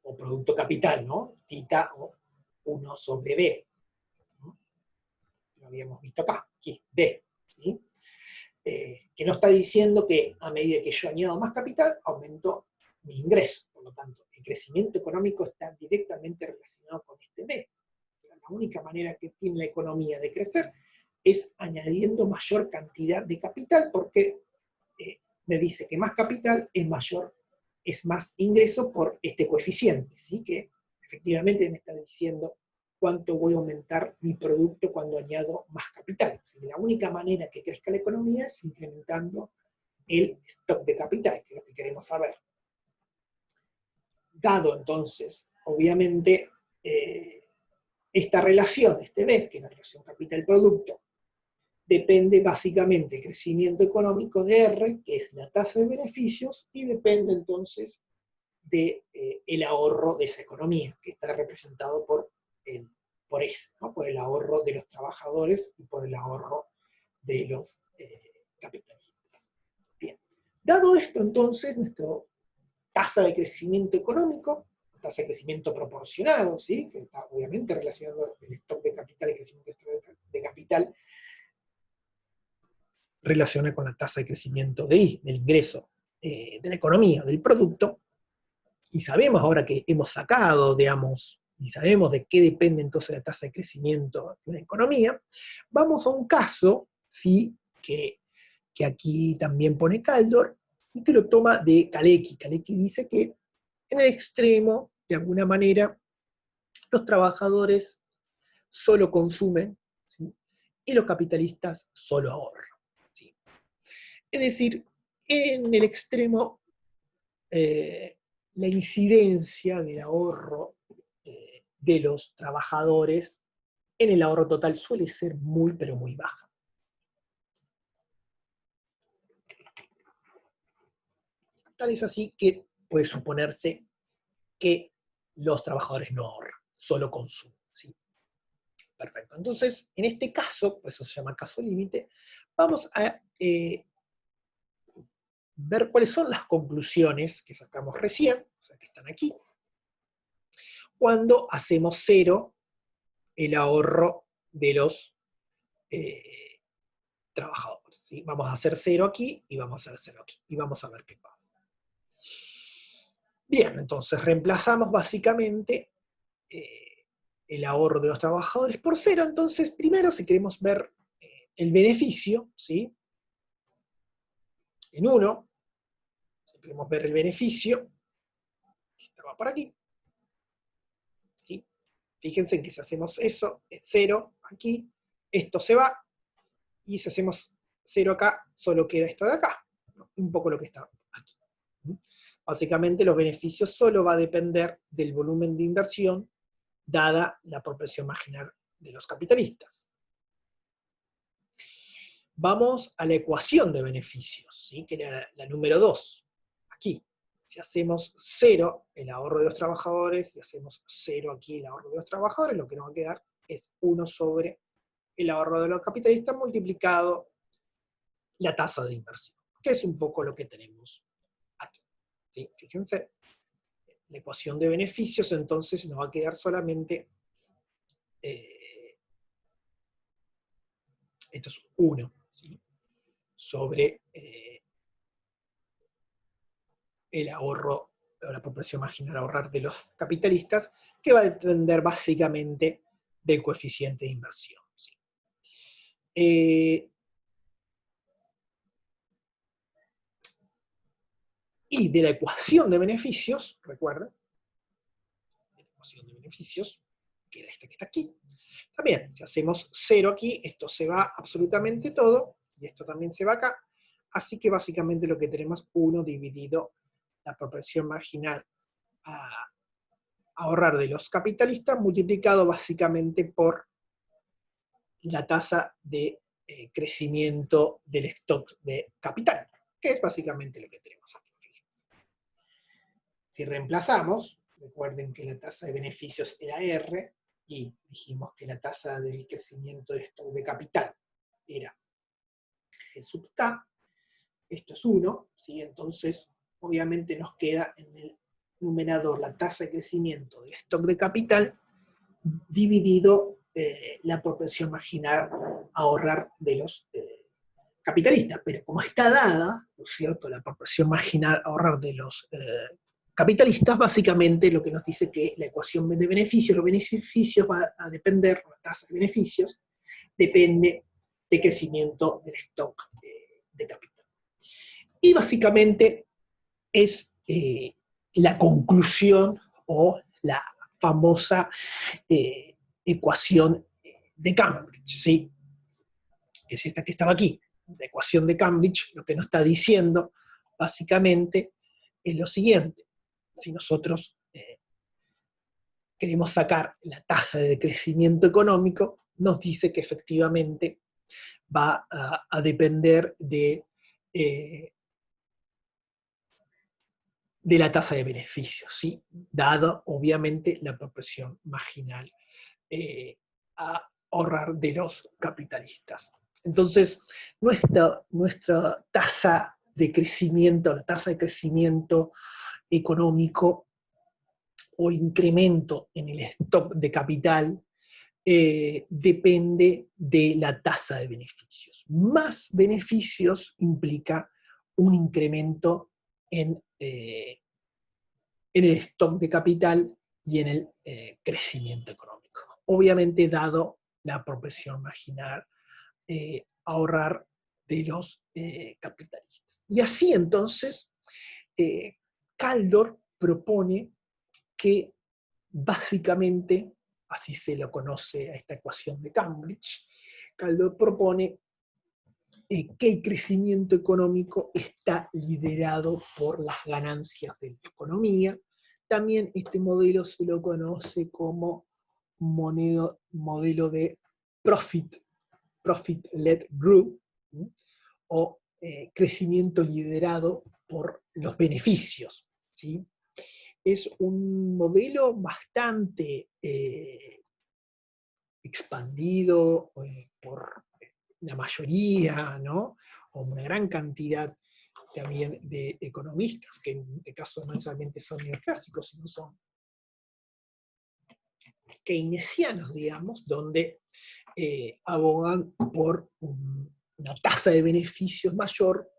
o producto-capital, ¿no? Tita o 1 sobre B. ¿No? Lo habíamos visto acá, aquí, B, ¿sí? Que nos está diciendo que a medida que yo añado más capital, aumento mi ingreso. Por lo tanto, el crecimiento económico está directamente relacionado con este B. La única manera que tiene la economía de crecer es añadiendo mayor cantidad de capital, porque me dice que más capital es más ingreso por este coeficiente, ¿sí? Que efectivamente me está diciendo cuánto voy a aumentar mi producto cuando añado más capital. Así que la única manera que crezca la economía es incrementando el stock de capital, que es lo que queremos saber. Dado entonces, obviamente, esta relación, este B, que es la relación capital-producto, depende básicamente del crecimiento económico de R, que es la tasa de beneficios, y depende entonces del ahorro de esa economía, que está representado por S, ¿no? Por el ahorro de los trabajadores y por el ahorro de los capitalistas. Bien, dado esto entonces, nuestra tasa de crecimiento económico, tasa de crecimiento proporcionado, ¿sí? Que está obviamente relacionado el stock de capital y el crecimiento de capital, relaciona con la tasa de crecimiento de I, del ingreso de la economía, del producto, y sabemos ahora que hemos sacado, digamos, y sabemos de qué depende entonces la tasa de crecimiento de una economía, vamos a un caso, ¿sí? que aquí también pone Kaldor, y que lo toma de Kalecki. Kalecki dice que en el extremo, de alguna manera, los trabajadores solo consumen, ¿sí? Y los capitalistas solo ahorran. ¿Sí? Es decir, en el extremo, la incidencia del ahorro de los trabajadores en el ahorro total suele ser muy, pero muy baja. Tal es así que puede suponerse que los trabajadores no ahorran, solo consumen. ¿Sí? Perfecto. Entonces, en este caso, pues eso se llama caso límite, vamos a ver cuáles son las conclusiones que sacamos recién, o sea, que están aquí, cuando hacemos cero el ahorro de los trabajadores. ¿Sí? Vamos a hacer cero aquí y vamos a hacer cero aquí. Y vamos a ver qué pasa. Bien, entonces reemplazamos básicamente el ahorro de los trabajadores por cero. Entonces, primero, si queremos ver el beneficio, ¿sí? En 1, si queremos ver el beneficio, este va por aquí. ¿Sí? Fíjense que si hacemos eso, es 0 aquí, esto se va, y si hacemos 0 acá, solo queda esto de acá. ¿No? Un poco lo que está aquí. Básicamente los beneficios solo va a depender del volumen de inversión dada la proporción marginal de los capitalistas. Vamos a la ecuación de beneficios, ¿sí? Que era la número 2. Aquí, si hacemos 0 el ahorro de los trabajadores y hacemos 0 aquí el ahorro de los trabajadores, lo que nos va a quedar es 1 sobre el ahorro de los capitalistas multiplicado la tasa de inversión, que es un poco lo que tenemos aquí. ¿Sí? Fíjense, la ecuación de beneficios entonces nos va a quedar solamente, esto es 1, ¿sí? Sobre el ahorro, o la proporción marginal a ahorrar de los capitalistas, que va a depender básicamente del coeficiente de inversión. ¿Sí? Y de la ecuación de beneficios, recuerden, de la ecuación de beneficios, que era esta que está aquí, también, si hacemos 0 aquí, esto se va absolutamente todo, y esto también se va acá, así que básicamente lo que tenemos es 1 dividido la proporción marginal a ahorrar de los capitalistas, multiplicado básicamente por la tasa de crecimiento del stock de capital, que es básicamente lo que tenemos aquí. Fíjense. Si reemplazamos, recuerden que la tasa de beneficios era R, y dijimos que la tasa del crecimiento de stock de capital era G sub K, esto es 1, ¿sí? Entonces obviamente nos queda en el numerador la tasa de crecimiento del stock de capital dividido la proporción marginal a ahorrar de los capitalistas, pero como está dada, ¿no es cierto?, la proporción marginal a ahorrar de los capitalistas, básicamente lo que nos dice que la ecuación de beneficios, los beneficios va a depender, la tasa de beneficios, depende del crecimiento del stock de capital. Y básicamente es la conclusión o la famosa ecuación de Cambridge, ¿sí? Que es esta que estaba aquí. La ecuación de Cambridge lo que nos está diciendo básicamente es lo siguiente. Si nosotros queremos sacar la tasa de crecimiento económico, nos dice que efectivamente va a depender de la tasa de beneficios, ¿sí? Dado obviamente la proporción marginal a ahorrar de los capitalistas. Entonces, nuestra tasa de crecimiento, la tasa de crecimiento económico o incremento en el stock de capital depende de la tasa de beneficios. Más beneficios implica un incremento en el stock de capital y en el crecimiento económico. Obviamente, dado la proporción marginal ahorrar de los capitalistas. Y así entonces, Kaldor propone que básicamente, así se lo conoce a esta ecuación de Cambridge, Kaldor propone que el crecimiento económico está liderado por las ganancias de la economía. También este modelo se lo conoce como modelo de Profit-Led Group, o crecimiento liderado por los beneficios, ¿sí? Es un modelo bastante expandido por la mayoría, ¿no? O una gran cantidad también de economistas, que en este caso no necesariamente son neoclásicos, sino son keynesianos, digamos, donde abogan por una tasa de beneficios mayor,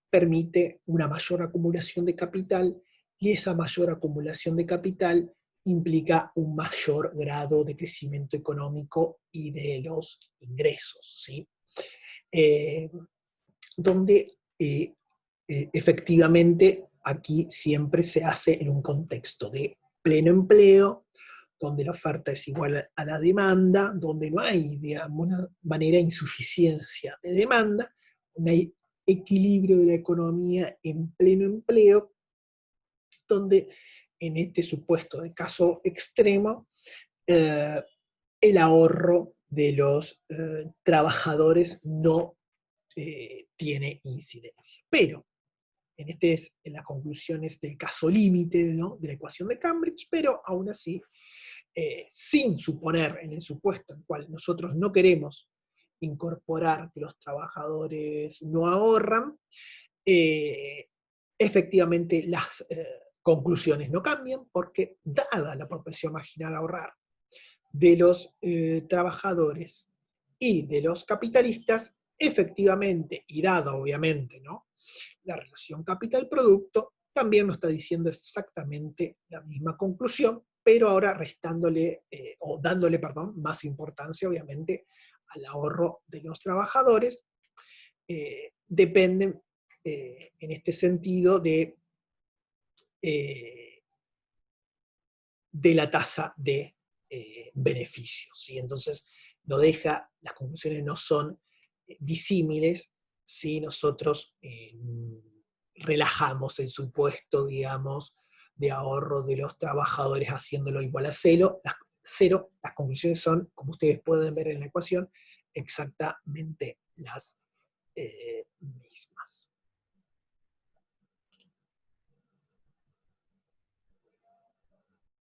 permite una mayor acumulación de capital, y esa mayor acumulación de capital implica un mayor grado de crecimiento económico y de los ingresos, ¿sí? Donde efectivamente aquí siempre se hace en un contexto de pleno empleo, donde la oferta es igual a la demanda, donde no hay, digamos, una manera de insuficiencia de demanda, no hay equilibrio de la economía en pleno empleo, donde en este supuesto de caso extremo, el ahorro de los trabajadores no tiene incidencia. Pero, en las conclusiones del caso límite, ¿no?, de la ecuación de Cambridge, pero aún así, sin suponer, en el supuesto en el cual nosotros no queremos incorporar que los trabajadores no ahorran, efectivamente las conclusiones no cambian, porque dada la propensión marginal a ahorrar de los trabajadores y de los capitalistas, efectivamente, y dada obviamente, ¿no?, la relación capital-producto, también nos está diciendo exactamente la misma conclusión, pero ahora restándole, o dándole, perdón, más importancia obviamente al ahorro de los trabajadores. Dependen en este sentido de la tasa de beneficios, ¿sí? Entonces, las conclusiones no son disímiles si nosotros relajamos el supuesto, digamos, de ahorro de los trabajadores haciéndolo igual a cero. Las conclusiones son, como ustedes pueden ver en la ecuación, exactamente las mismas.